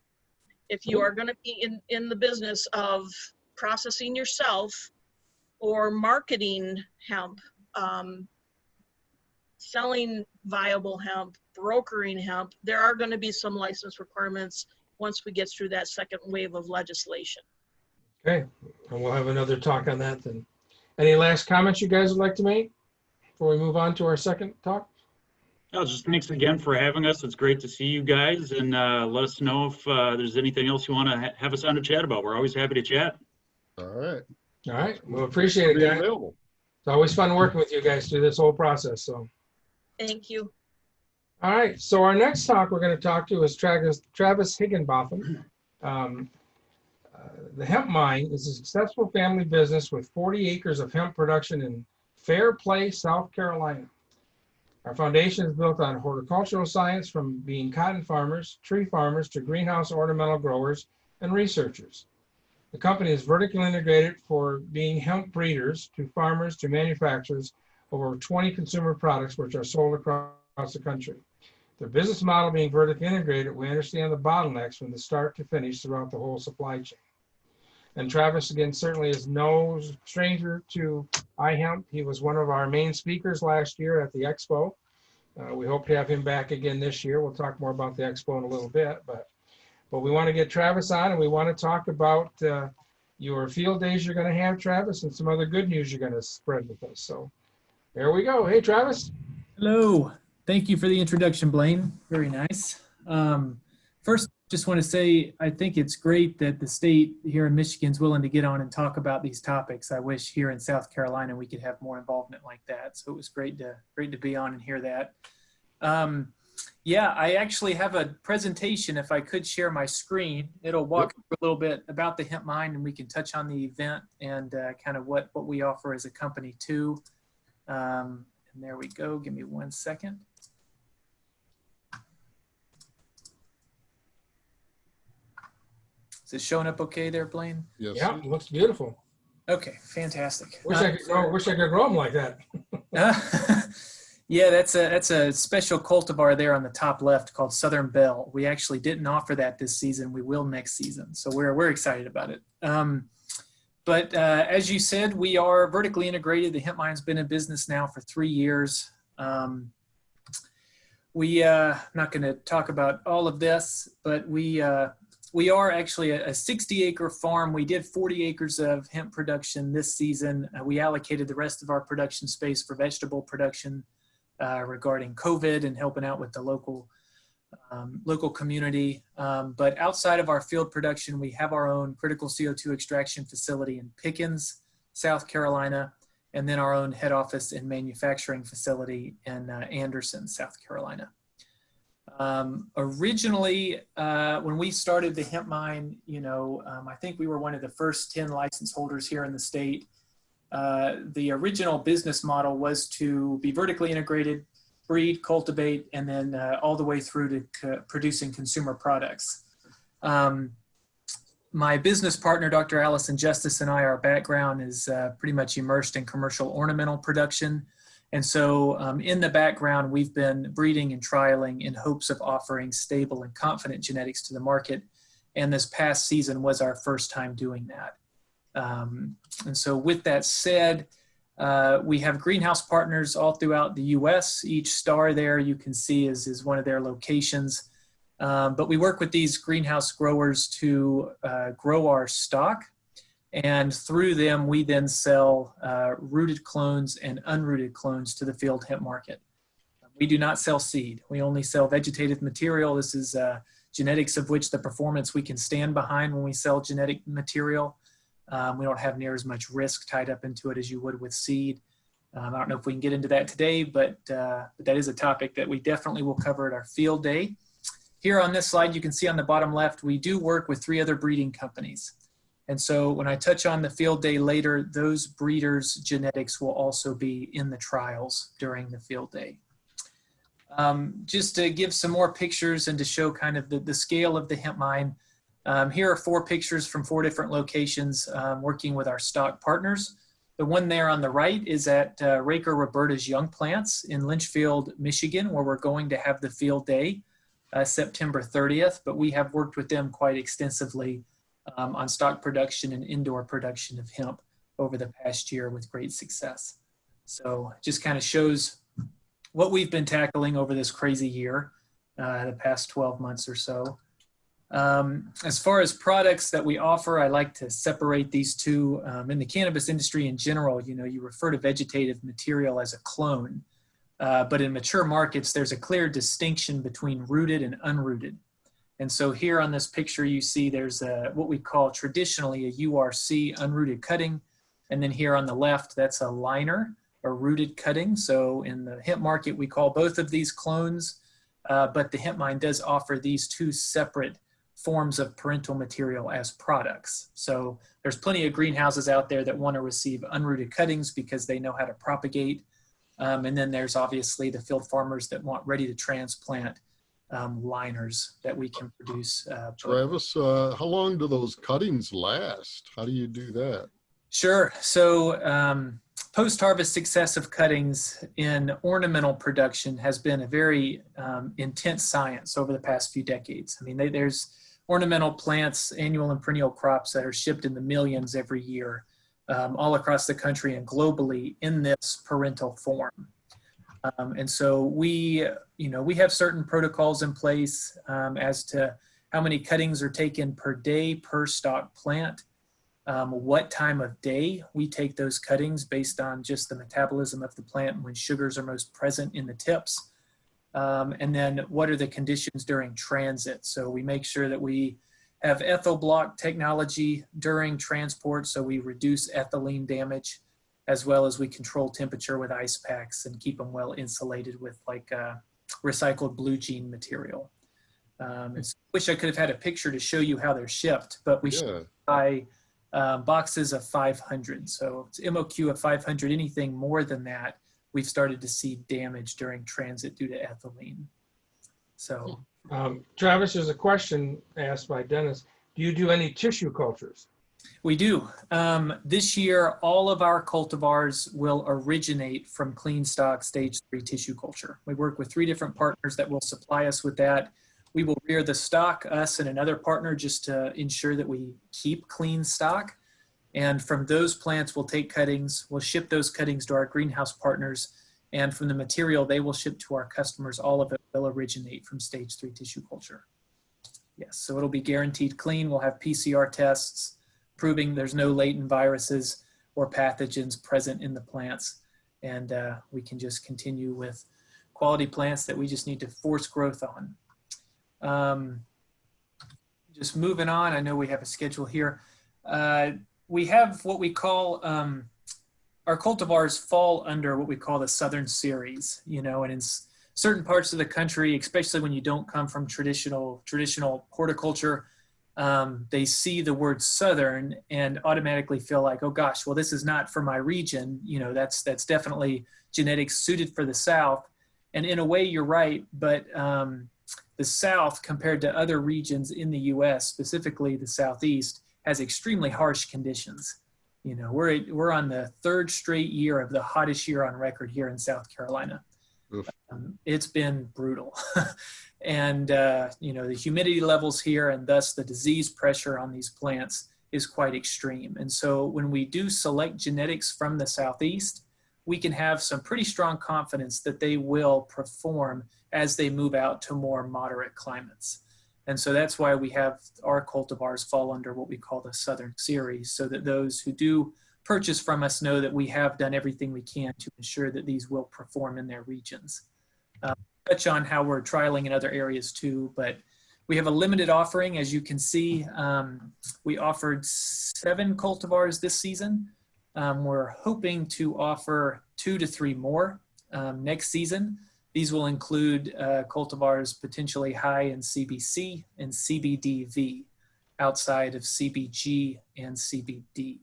If you are gonna be in the business of processing yourself or marketing hemp, selling viable hemp, brokering hemp, there are going to be some license requirements once we get through that second wave of legislation. Okay, and we'll have another talk on that then. Any last comments you guys would like to make before we move on to our second talk? No, just thanks again for having us. It's great to see you guys, and let us know if there's anything else you want to have us on to chat about. We're always happy to chat. All right. All right, we'll appreciate it, guys. Available. It's always fun working with you guys through this whole process. So, Thank you. all right. So our next talk we're going to talk to is Travis Higginbotham. The hemp mine is a successful family business with 40 acres of hemp production in Fair Play, South Carolina. Our foundation is built on horticultural science, from being cotton farmers, tree farmers, to greenhouse ornamental growers and researchers. The company is vertically integrated for being hemp breeders to farmers to manufacturers over 20 consumer products which are sold across the country. Their business model being vertically integrated, we understand the bottlenecks from the start to finish throughout the whole supply chain. And Travis, again, certainly is no stranger to iHemp. He was one of our main speakers last year at the Expo. We hope to have him back again this year. We'll talk more about the Expo in a little bit, but we want to get Travis on, and we want to talk about your field days you're going to have, Travis, and some other good news you're going to spread with us. So there we go. Hey, Travis. Hello. Thank you for the introduction, Blaine. Very nice. First, just want to say I think it's great that the state here in Michigan is willing to get on and talk about these topics. I wish here in South Carolina we could have more involvement like that. So it was great to be on and hear that. Yeah, I actually have a presentation. If I could share my screen, it'll walk a little bit about the hemp mine, and we can touch on the event and kind of what we offer as a company too. And there we go. Give me 1 second. Is it showing up okay there, Blaine? Yes. Yeah, it looks beautiful. Okay, fantastic. Wish I could grow them like that. Yeah, that's a special cultivar there on the top left called Southern Belle. We actually didn't offer that this season. We will next season, so we're excited about it. But as you said, we are vertically integrated. The hemp mine's been in business now for 3 years. not going to talk about all of this, but we are actually a 60-acre farm. We did 40 acres of hemp production this season. We allocated the rest of our production space for vegetable production regarding COVID and helping out with the local community. But outside of our field production, we have our own critical CO2 extraction facility in Pickens, South Carolina, and then our own head office and manufacturing facility in Anderson, South Carolina. Originally, when we started the hemp mine, I think we were one of the first 10 license holders here in the state. The original business model was to be vertically integrated, breed, cultivate, and then all the way through to producing consumer products. My business partner, Dr. Allison Justice, and I, our background is pretty much immersed in commercial ornamental production. And so in the background, we've been breeding and trialing in hopes of offering stable and confident genetics to the market. And this past season was our first time doing that. And so with that said, we have greenhouse partners all throughout the US. Each star there you can see is one of their locations. But we work with these greenhouse growers to grow our stock. And through them, we then sell rooted clones and unrooted clones to the field hemp market. We do not sell seed. We only sell vegetative material. This is genetics of which the performance we can stand behind when we sell genetic material. We don't have near as much risk tied up into it as you would with seed. I don't know if we can get into that today, but that is a topic that we definitely will cover at our field day. Here on this slide, you can see on the bottom left, we do work with 3 other breeding companies. And so when I touch on the field day later, those breeders' genetics will also be in the trials during the field day. Just to give some more pictures and to show kind of the scale of the hemp mine, here are 4 pictures from 4 different locations working with our stock partners. The one there on the right is at Raker Roberta's Young Plants in Lynchfield, Michigan, where we're going to have the field day September 30th, but we have worked with them quite extensively on stock production and indoor production of hemp over the past year with great success. So just kind of shows what we've been tackling over this crazy year, the past 12 months or so. As far as products that we offer, I like to separate these two. In the cannabis industry in general, you refer to vegetative material as a clone, but in mature markets, there's a clear distinction between rooted and unrooted. And so here on this picture, you see there's what we call traditionally a URC, unrooted cutting. And then here on the left, that's a liner, or rooted cutting. So in the hemp market, we call both of these clones, but the hemp mine does offer these 2 separate forms of parental material as products. So there's plenty of greenhouses out there that want to receive unrooted cuttings because they know how to propagate. And then there's obviously the field farmers that want ready to transplant liners that we can produce. Travis, how long do those cuttings last? How do you do that? Sure. So post-harvest success of cuttings in ornamental production has been a very intense science over the past few decades. I mean, there's ornamental plants, annual and perennial crops that are shipped in the millions every year all across the country and globally in this parental form. And so we have certain protocols in place as to how many cuttings are taken per day per stock plant, what time of day we take those cuttings based on just the metabolism of the plant and when sugars are most present in the tips, and then what are the conditions during transit. So we make sure that we have ethoblock technology during transport so we reduce ethylene damage, as well as we control temperature with ice packs and keep them well insulated with like recycled blue jean material. I wish I could have had a picture to show you how they're shipped, but we ship by boxes of 500. So it's MOQ of 500, anything more than that, we've started to see damage during transit due to ethylene. So. Travis, there's a question asked by Dennis. Do you do any tissue cultures? We do. This year, all of our cultivars will originate from clean stock stage 3 tissue culture. We work with 3 different partners that will supply us with that. We will rear the stock, us and another partner, just to ensure that we keep clean stock. And from those plants, we'll take cuttings, we'll ship those cuttings to our greenhouse partners, And from the material they will ship to our customers, all of it will originate from stage 3 tissue culture. Yes, so it'll be guaranteed clean. We'll have PCR tests proving there's no latent viruses or pathogens present in the plants. And we can just continue with quality plants that we just need to force growth on. Just moving on, I know we have a schedule here. We have what we call, our cultivars fall under what we call the Southern Series, you know, and in certain parts of the country, especially when you don't come from traditional horticulture, they see the word Southern and automatically feel like, oh gosh, well, this is not for my region. You know, that's definitely genetics suited for the South. And in a way, you're right, but the South, compared to other regions in the U.S., specifically the Southeast, has extremely harsh conditions. You know, we're on the 3rd straight year of the hottest year on record here in South Carolina. It's been brutal. And, you know, the humidity levels here and thus the disease pressure on these plants is quite extreme. And so when we do select genetics from the Southeast, we can have some pretty strong confidence that they will perform as they move out to more moderate climates. And so that's why we have our cultivars fall under what we call the Southern Series, so that those who do purchase from us know that we have done everything we can to ensure that these will perform in their regions. Touch on how we're trialing in other areas too, but we have a limited offering. As you can see, we offered 7 cultivars this season. We're hoping to offer 2 to 3 more next season. These will include cultivars potentially high in CBC and CBDV outside of CBG and CBD.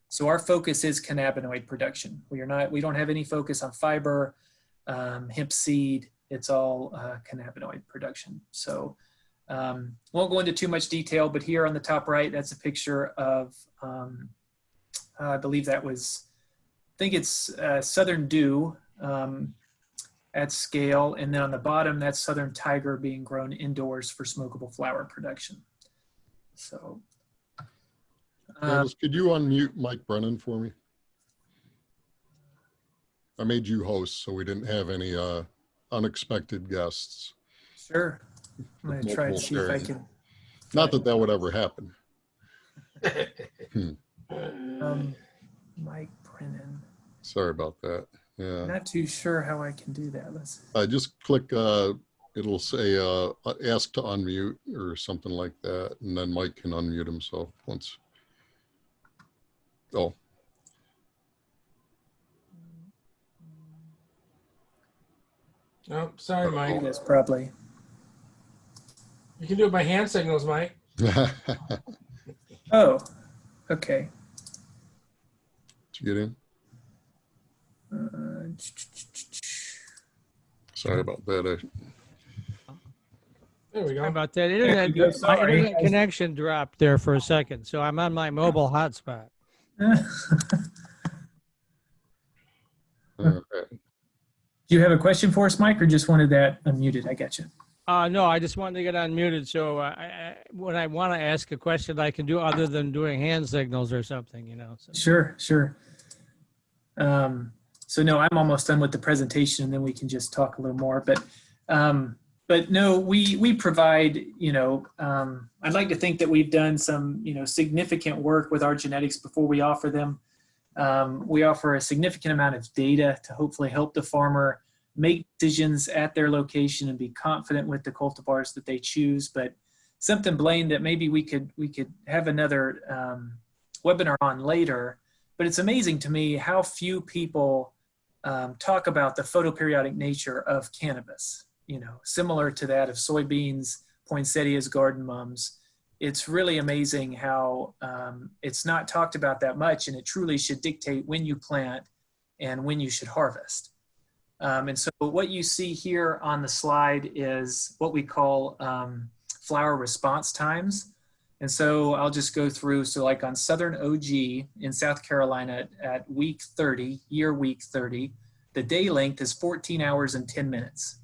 So our focus is cannabinoid production. We don't have any focus on fiber, hemp seed. It's all cannabinoid production. So won't go into too much detail, but here on the top right, that's a picture of, I believe that was, I think it's Southern Dew at scale. And then on the bottom, that's Southern Tiger being grown indoors for smokable flower production. So. Travis, could you unmute Mike Brennan for me? I made you host, so we didn't have any unexpected guests. Sure. I'm going to try to see if I can. Not that that would ever happen. Mike Brennan. Sorry about that. Yeah. Not too sure how I can do that. Let's. Just click, it'll say ask to unmute or something like that. And then Mike can unmute himself once. Oh. Oh, sorry, Mike. That's probably. You can do it by hand signals, Mike. Oh, okay. Did you get in? Sorry about that. There we go. Sorry about that. Internet, my internet connection dropped there for a second, so I'm on my mobile hotspot. Okay. Do you have a question for us, Mike, or just wanted that unmuted? I got you. No, I just wanted to get unmuted. So when I want to ask a question, I can do other than doing hand signals or something, you know. So. Sure. So no, I'm almost done with the presentation, and then we can just talk a little more. But no, we provide, you know, I'd like to think that we've done some, you know, significant work with our genetics before we offer them. We offer a significant amount of data to hopefully help the farmer make decisions at their location and be confident with the cultivars that they choose. But something, Blaine, that maybe we could have another webinar on later. But it's amazing to me how few people talk about the photoperiodic nature of cannabis, you know, similar to that of soybeans, poinsettias, garden mums. It's really amazing how it's not talked about that much, and it truly should dictate when you plant and when you should harvest. And so what you see here on the slide is what we call flower response times. And so I'll just go through. So like on Southern OG in South Carolina at week 30, year week 30, the day length is 14 hours and 10 minutes.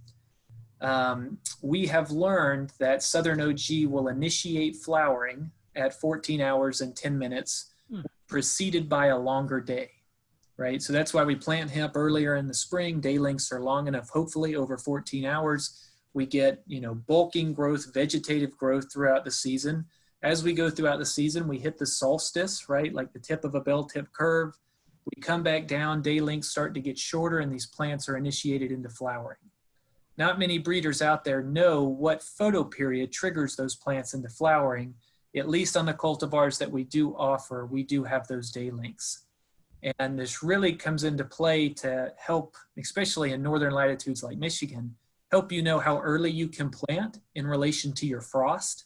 We have learned that Southern OG will initiate flowering at 14 hours and 10 minutes, preceded by a longer day. right? So that's why we plant hemp earlier in the spring. Day lengths are long enough, hopefully over 14 hours. We get, bulking growth, vegetative growth throughout the season. As we go throughout the season, we hit the solstice, right? Like the tip of a bell tip curve. We come back down, day lengths start to get shorter, and these plants are initiated into flowering. Not many breeders out there know what photoperiod triggers those plants into flowering. At least on the cultivars that we do offer, we do have those day lengths. And this really comes into play to help, especially in northern latitudes like Michigan, help you know how early you can plant in relation to your frost,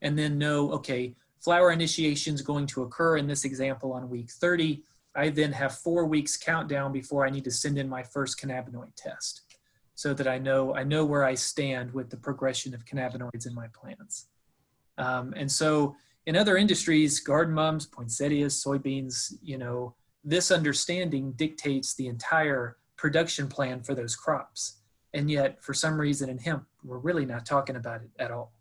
and then know, okay, flower initiation is going to occur in this example on week 30. I then have 4 weeks countdown before I need to send in my first cannabinoid test, so that I know where I stand with the progression of cannabinoids in my plants. And so in other industries, garden mums, poinsettias, soybeans, this understanding dictates the entire production plan for those crops. And yet, for some reason in hemp, we're really not talking about it at all.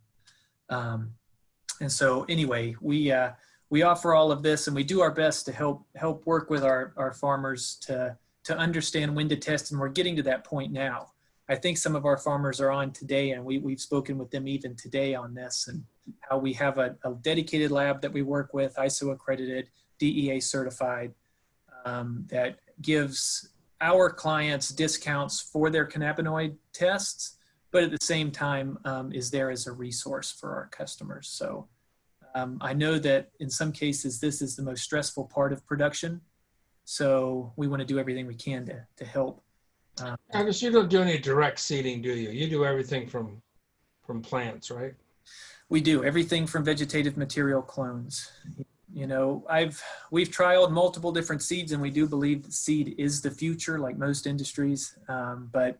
And so anyway, we offer all of this, and we do our best to help work with our farmers to understand when to test, and we're getting to that point now. I think some of our farmers are on today, and we've spoken with them even today on this, and how we have a dedicated lab that we work with, ISO accredited, DEA certified, that gives our clients discounts for their cannabinoid tests, but at the same time is there as a resource for our customers. So I know that in some cases, this is the most stressful part of production. So we want to do everything we can to help. Travis, you don't do any direct seeding, do you? You do everything from plants, right? We do everything from vegetative material clones. We've trialed multiple different seeds, and we do believe that seed is the future, like most industries, but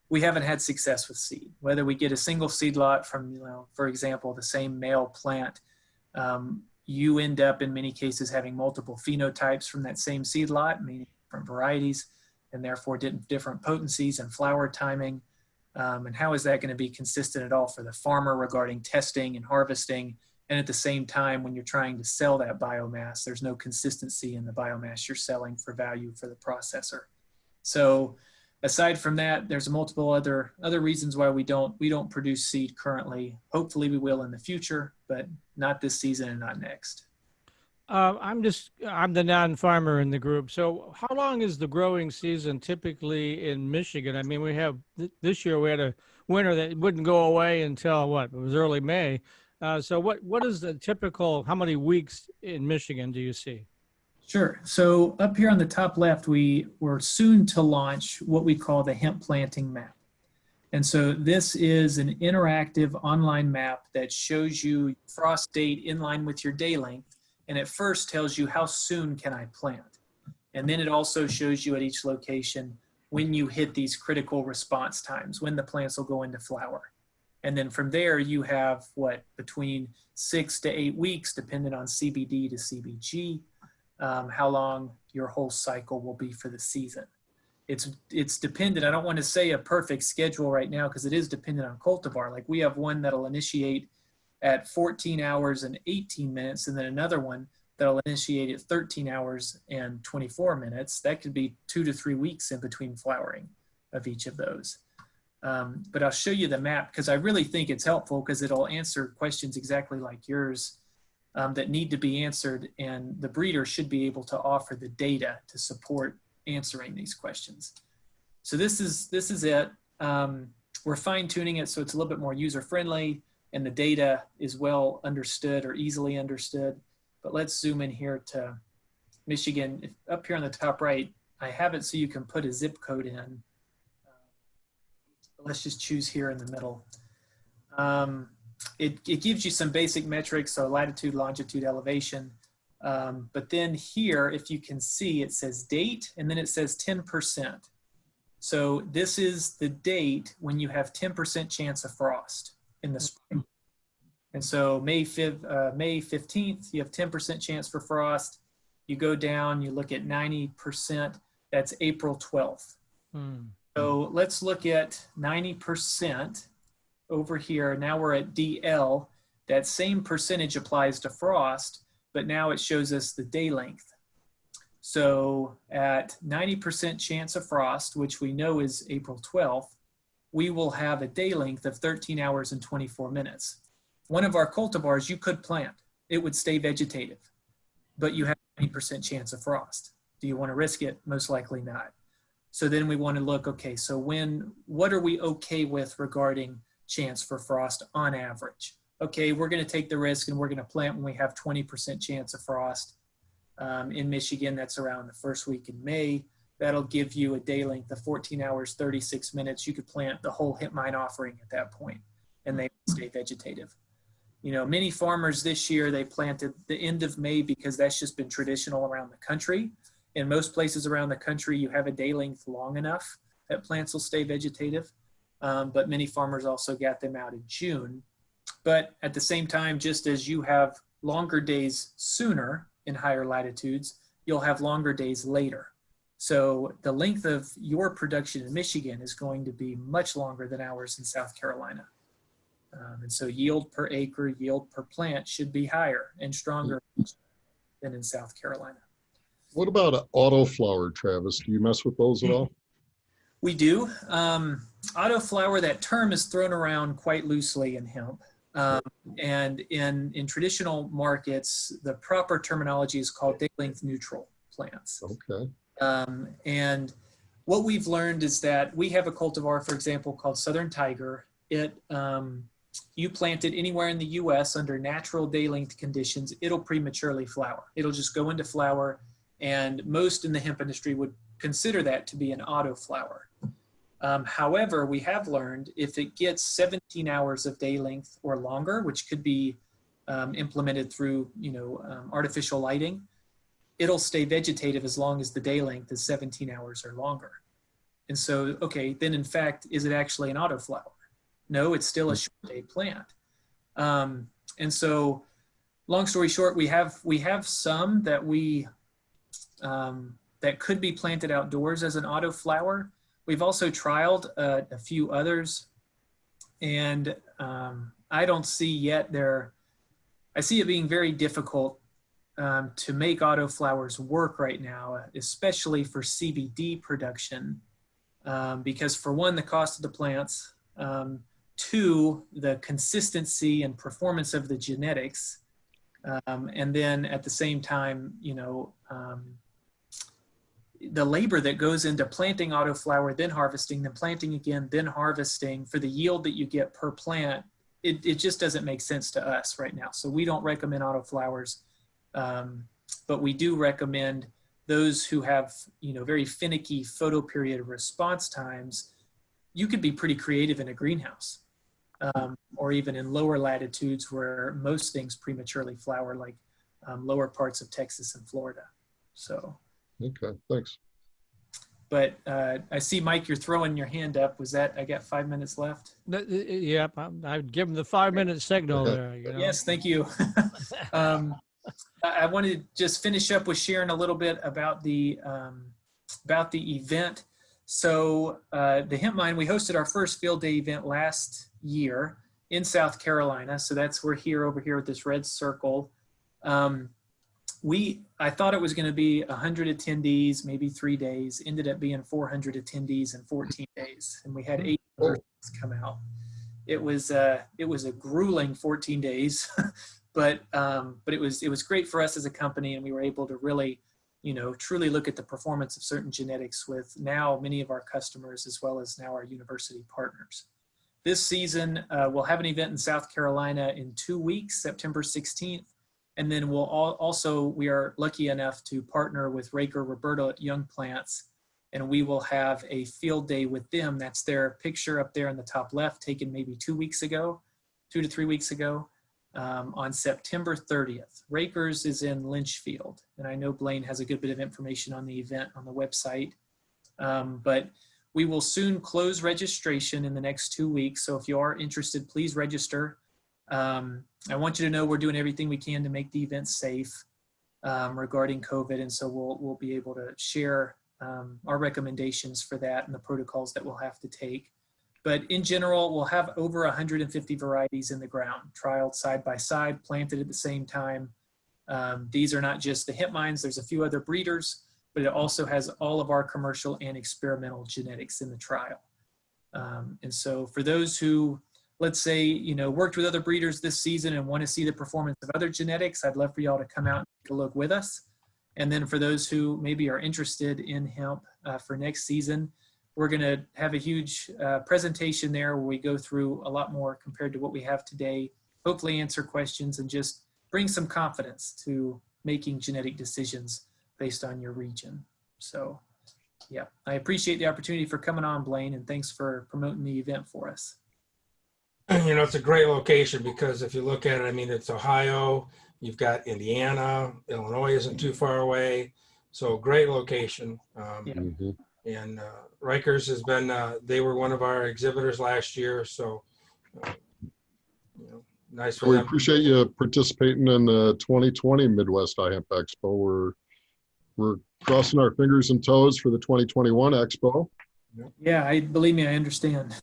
we haven't had success with seed. Whether we get a single seed lot from, for example, the same male plant, you end up in many cases having multiple phenotypes from that same seed lot, meaning different varieties, and therefore different potencies and flower timing. And how is that going to be consistent at all for the farmer regarding testing and harvesting? And at the same time, when you're trying to sell that biomass, there's no consistency in the biomass you're selling for value for the processor. So aside from that, there's multiple other reasons why we don't produce seed currently. Hopefully we will in the future, but not this season and not next. I'm the non-farmer in the group. So how long is the growing season typically in Michigan? I mean, we have, this year we had a winter that wouldn't go away until what? It was early May. So what is the typical, how many weeks in Michigan do you see? Sure. So up here on the top left, we were soon to launch what we call the hemp planting map. And so this is an interactive online map that shows you frost date in line with your day length. And it first tells you how soon can I plant. And then it also shows you at each location when you hit these critical response times, when the plants will go into flower. And then from there, you have between 6 to 8 weeks, depending on CBD to CBG, how long your whole cycle will be for the season. It's dependent. I don't want to say a perfect schedule right now because it is dependent on cultivar. Like we have one that'll initiate at 14 hours and 18 minutes, and then another one that'll initiate at 13 hours and 24 minutes. That could be 2 to 3 weeks in between flowering of each of those. But I'll show you the map because I really think it's helpful because it'll answer questions exactly like yours that need to be answered, and the breeder should be able to offer the data to support answering these questions. So this is it. We're fine tuning it so it's a little bit more user friendly and the data is well understood or easily understood. But let's zoom in here to Michigan. Up here on the top right, I have it so you can put a zip code in. Let's just choose here in the middle. It gives you some basic metrics, so latitude, longitude, elevation. But then here, if you can see, it says date, and then it says 10%. So this is the date when you have 10% chance of frost in the spring. And so May 15th, you have 10% chance for frost. You go down, you look at 90%, that's April 12th. So let's look at 90% over here. Now we're at DL. That same percentage applies to frost, but now it shows us the day length. So at 90% chance of frost, which we know is April 12th, we will have a day length of 13 hours and 24 minutes. One of our cultivars you could plant. It would stay vegetative, but you have 90% chance of frost. Do you want to risk it? Most likely not. So then we want to look, okay, so what are we okay with regarding chance for frost on average? Okay, we're going to take the risk and we're going to plant when we have 20% chance of frost. In Michigan, that's around the first week in May. That'll give you a day length of 14 hours, 36 minutes. You could plant the whole hemp mine offering at that point, and they stay vegetative. You know, many farmers this year, they planted the end of May because that's just been traditional around the country. In most places around the country, you have a day length long enough that plants will stay vegetative. But many farmers also got them out in June. But at the same time, just as you have longer days sooner in higher latitudes, you'll have longer days later. So the length of your production in Michigan is going to be much longer than ours in South Carolina. And so yield per acre, yield per plant should be higher and stronger than in South Carolina. What about autoflower, Travis? Do you mess with those at all? We do. Autoflower, that term is thrown around quite loosely in hemp. And in traditional markets, the proper terminology is called day length neutral plants. Okay. And what we've learned is that we have a cultivar, for example, called Southern Tiger. You plant it anywhere in the US under natural day length conditions, it'll prematurely flower. It'll just go into flower, and most in the hemp industry would consider that to be an autoflower. However, we have learned if it gets 17 hours of day length or longer, which could be implemented through artificial lighting, it'll stay vegetative as long as the day length is 17 hours or longer. And so, okay, then in fact, is it actually an autoflower? No, it's still a short day plant. And so, long story short, we have some that that could be planted outdoors as an autoflower. We've also trialed a few others, and I don't see yet I see it being very difficult to make autoflowers work right now, especially for CBD production, because for one, the cost of the plants, two, the consistency and performance of the genetics, and then at the same time, the labor that goes into planting autoflower, then harvesting, then planting again, then harvesting for the yield that you get per plant, it just doesn't make sense to us right now. So we don't recommend autoflowers, but we do recommend those who have, very finicky photoperiod response times. You could be pretty creative in a greenhouse, or even in lower latitudes where most things prematurely flower, like lower parts of Texas and Florida. So. Okay, thanks. But I see, Mike, you're throwing your hand up. Was that, I got 5 minutes left? Yep, I'd give him the 5-minute signal there. Yes, thank you. I wanted to just finish up with sharing a little bit about the event. So the Hemp Mine, we hosted our first field day event last year in South Carolina. So we're here over here with this red circle. I thought it was going to be 100 attendees, maybe 3 days. Ended up being 400 attendees in 14 days, and we had 8 persons come out. It was a grueling 14 days, but it was great for us as a company, and we were able to really, truly look at the performance of certain genetics with now many of our customers, as well as now our university partners. This season, we'll have an event in South Carolina in 2 weeks, September 16th. And then we are lucky enough to partner with Raker Roberto at Young Plants, and we will have a field day with them. That's their picture up there in the top left, taken maybe 2 to 3 weeks ago, on September 30th. Rakers is in Lynchfield, and I know Blaine has a good bit of information on the event on the website. But we will soon close registration in the next 2 weeks. So if you are interested, please register. I want you to know we're doing everything we can to make the event safe regarding COVID, and so we'll be able to share our recommendations for that and the protocols that we'll have to take. But in general, we'll have over 150 varieties in the ground, trialed side by side, planted at the same time. These are not just the hemp mines. There's a few other breeders but it also has all of our commercial and experimental genetics in the trial. And so for those who, let's say, you know, worked with other breeders this season and want to see the performance of other genetics, I'd love for y'all to come out and take a look with us. And then for those who maybe are interested in hemp for next season, we're going to have a huge presentation there where we go through a lot more compared to what we have today, hopefully answer questions and just bring some confidence to making genetic decisions based on your region. So yeah, I appreciate the opportunity for coming on, Blaine, and thanks for promoting the event for us. You know, it's a great location because if you look at it, I mean, it's Ohio, you've got Indiana, Illinois isn't too far away. So great location. Yeah. And Rikers has been, they were one of our exhibitors last year. So, you know, nice for We them. appreciate you participating in the 2020 Midwest iHemp Expo. We're crossing our fingers and toes for the 2021 Expo. Yeah, believe me, I understand.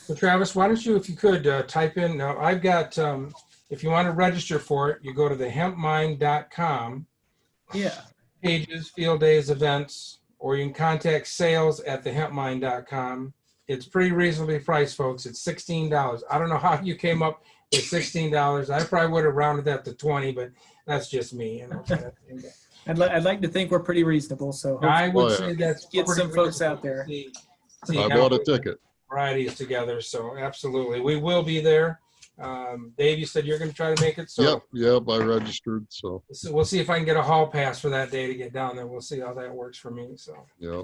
So Travis, why don't you, if you could, type in, now I've got, if you want to register for it, you go to the hempmind.com. Yeah. Pages, field days, events, or you can contact sales@thehempmind.com. It's pretty reasonably priced, folks. It's $16. I don't know how you came up with $16. I probably would have rounded that to 20, but that's just me. You know. I'd like to think we're pretty reasonable. So I would yeah. say that's Get pretty some folks reasonable out there. to see I how bought a ticket. variety is together. So absolutely, we will be there. Dave, you said you're going to try to make it. So Yep, I registered. So we'll see if I can get a hall pass for that day to get down there. We'll see how that works for me. So yeah.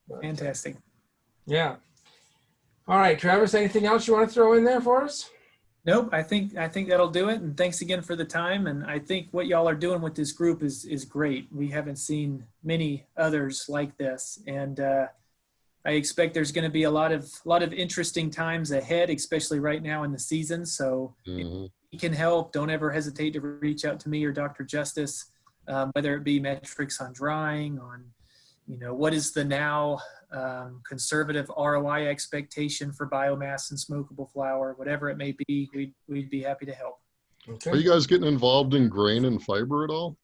but, Fantastic. yeah. All right, Travis, anything else you want to throw in there for us? Nope, I think that'll do it. And thanks again for the time. And I think what y'all are doing with this group is great. We haven't seen many others like this. And I expect there's going to be a lot of interesting times ahead, especially right now in the season. So if you can help, don't ever hesitate to reach out to me or Dr. Justice, whether it be metrics on drying, on, you know, what is the now conservative ROI expectation for biomass and smokable flour, whatever it may be, we'd be happy to help. Okay. Are you guys getting involved in grain and fiber at all?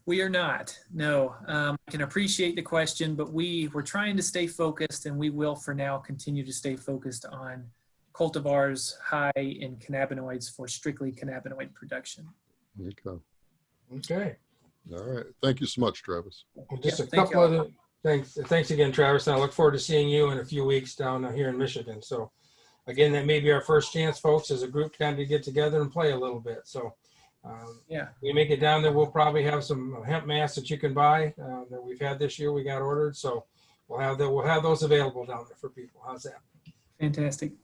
We are not, no. I can appreciate the question, but we're trying to stay focused, and we will for now continue to stay focused on cultivars high in cannabinoids for strictly cannabinoid production. Okay. Okay. All right. Thank you so much, Travis. Well, just Yeah, a thank couple y'all. other thanks. Thanks again, Travis. And I look forward to seeing you in a few weeks down here in Michigan. So again, that may be our first chance, folks, as a group to kind of get together and play a little bit. So Yeah. we make it down there, we'll probably have some hemp masks that you can buy that we've had this year. We got ordered. So we'll have those available down there for people. How's that? Fantastic.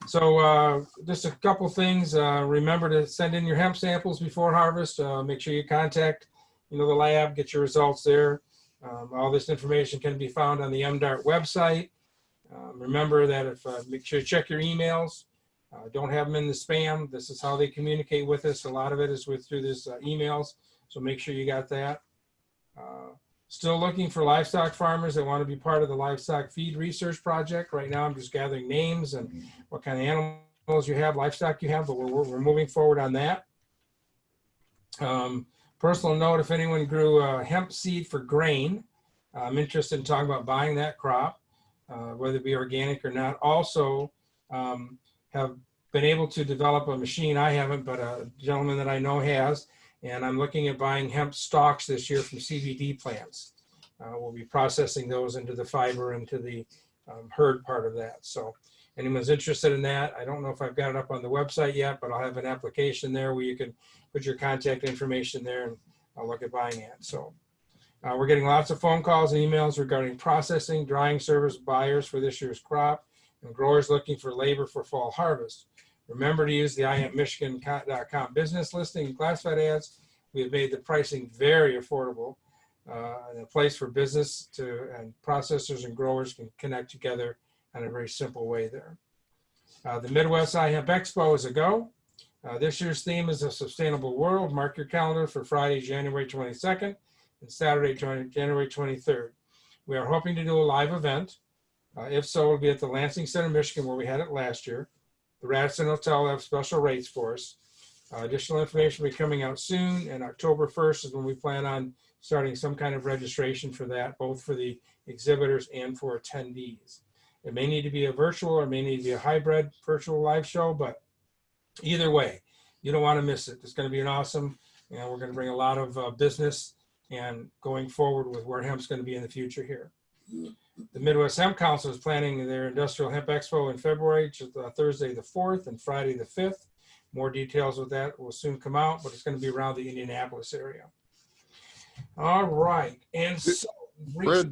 So just a couple things. Remember to send in your hemp samples before harvest. Make sure you contact the lab, get your results there. All this information can be found on the MDARD website. Remember that make sure you check your emails. Don't have them in the spam. This is how they communicate with us. A lot of it is through this emails. So make sure you got that. Still looking for livestock farmers that want to be part of the livestock feed research project. Right now, I'm just gathering names and what kind of animals you have, livestock you have, but we're moving forward on that. Personal note, if anyone grew hemp seed for grain, I'm interested in talking about buying that crop, whether it be organic or not. Also, have been able to develop a machine. I haven't, but a gentleman that I know has. And I'm looking at buying hemp stalks this year from CBD plants. We'll be processing those into the fiber, into the herd part of that. So anyone's interested in that, I don't know if I've got it up on the website yet, but I'll have an application there where you can put your contact information there and I'll look at buying it. So we're getting lots of phone calls and emails regarding processing, drying service buyers for this year's crop, and growers looking for labor for fall harvest. Remember to use the iHempMichigan.com business listing and classified ads. We have made the pricing very affordable and a place for business and processors and growers can connect together in a very simple way there. The Midwest iHemp Expo is a go. This year's theme is a sustainable world. Mark your calendar for Friday, January 22nd and Saturday, January 23rd. We are hoping to do a live event. If so, it'll be at the Lansing Center, Michigan, where we had it last year. The Radisson Hotel will have special rates for us. Additional information will be coming out soon, and October 1st is when we plan on starting some kind of registration for that, both for the exhibitors and for attendees. It may need to be a virtual or may need to be a hybrid virtual live show, but either way, you don't want to miss it. It's going to be an awesome, we're going to bring a lot of business and going forward with where hemp's going to be in the future here. The Midwest Hemp Council is planning their Industrial Hemp Expo in February, Thursday the 4th and Friday the 5th. More details with that will soon come out, but it's going to be around the Indianapolis area. All right. And so, Brad,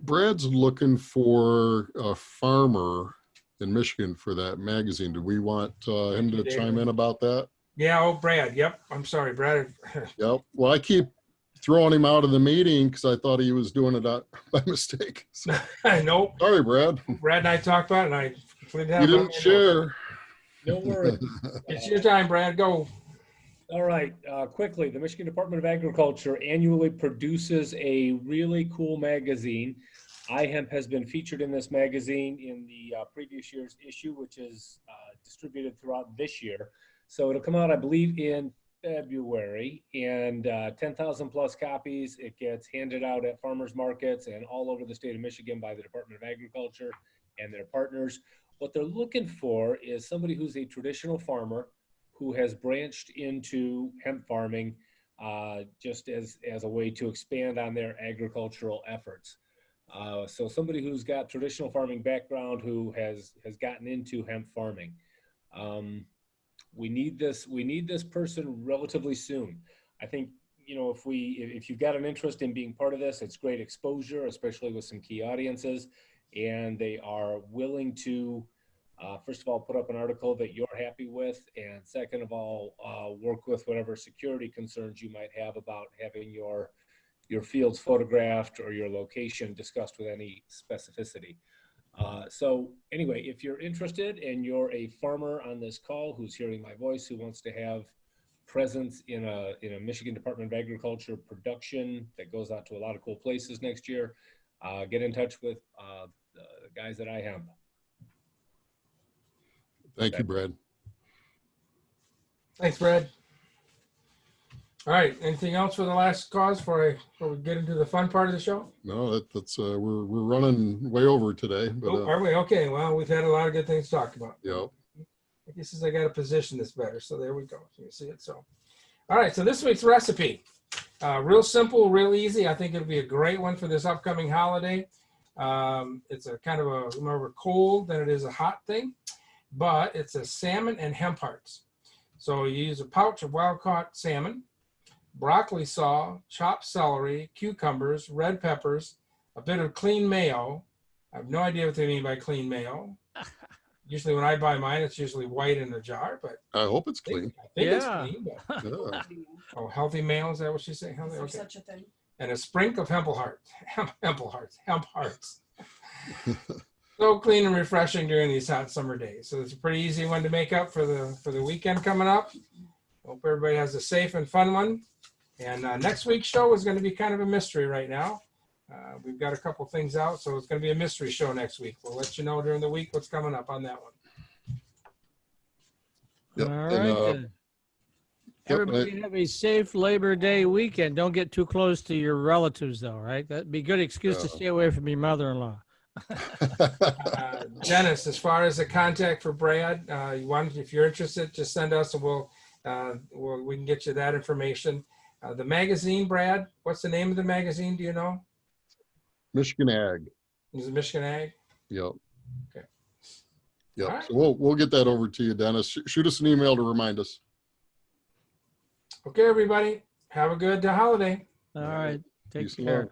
Brad's looking for a farmer in Michigan for that magazine. Do we want him to chime in about that? Yeah. Oh, Brad. Yep. I'm sorry, Brad. Yep. Well, I keep throwing him out of the meeting because I thought he was doing it by mistake. So, Nope. sorry, Brad. Brad and I talked about it, and I completely You didn't share. Don't worry. It's your time, Brad. Go. All right, quickly, the Michigan Department of Agriculture annually produces a really cool magazine. iHemp has been featured in this magazine in the previous year's issue, which is distributed throughout this year. So it'll come out, I believe, in February, and 10,000 plus copies. It gets handed out at farmers markets and all over the state of Michigan by the Department of Agriculture and their partners. What they're looking for is somebody who's a traditional farmer who has branched into hemp farming just as a way to expand on their agricultural efforts. So somebody who's got traditional farming background who has gotten into hemp farming. We need this person relatively soon. I think, if you've got an interest in being part of this, it's great exposure, especially with some key audiences, and they are willing to first of all, put up an article that you're happy with, and second of all, work with whatever security concerns you might have about having your fields photographed or your location discussed with any specificity. So anyway, if you're interested and you're a farmer on this call who's hearing my voice, who wants to have presence in a Michigan Department of Agriculture production that goes out to a lot of cool places next year, get in touch with the guys at iHemp. Thank you, Brad. Thanks, Brad. All right. Anything else for the last cause before we get into the fun part of the show? No, that's we're running way over today. But, are we? Okay. Well, we've had a lot of good things to talk about. Yeah. I guess I got to position this better. So there we go. You see it. So, all right. So this week's recipe, real simple, real easy. I think it'll be a great one for this upcoming holiday. It's a kind of a more of a cold than it is a hot thing, but it's a salmon and hemp hearts. So you use a pouch of wild-caught salmon, broccoli saw, chopped celery, cucumbers, red peppers, a bit of clean mayo. I have no idea what they mean by clean mayo. Usually when I buy mine, it's usually white in a jar, but I hope it's clean. I think it's clean. But, Yeah. oh, healthy mayo, is that what she's saying? Healthy, For okay. such a thing. And a sprinkle of hemp hearts. So clean and refreshing during these hot summer days. So it's a pretty easy one to make up for the weekend coming up. Hope everybody has a safe and fun one. And next week's show is going to be kind of a mystery right now. We've got a couple things out, so it's going to be a mystery show next week. We'll let you know during the week what's coming up on that one. Yep. All And, right. Then. Everybody have a safe Labor Day weekend. Don't get too close to your relatives, though, right? That'd be a good excuse to stay away from your mother-in-law. Dennis, as far as the contact for Brad, if you're interested, just send us and we can get you that information. The magazine, Brad, what's the name of the magazine? Do you know? Michigan Ag. Is it Michigan Ag? Yep. Okay. Yep. All right. So we'll get that over to you, Dennis. Shoot us an email to remind us. Okay, everybody. Have a good holiday. All right. Take Peace and care. love.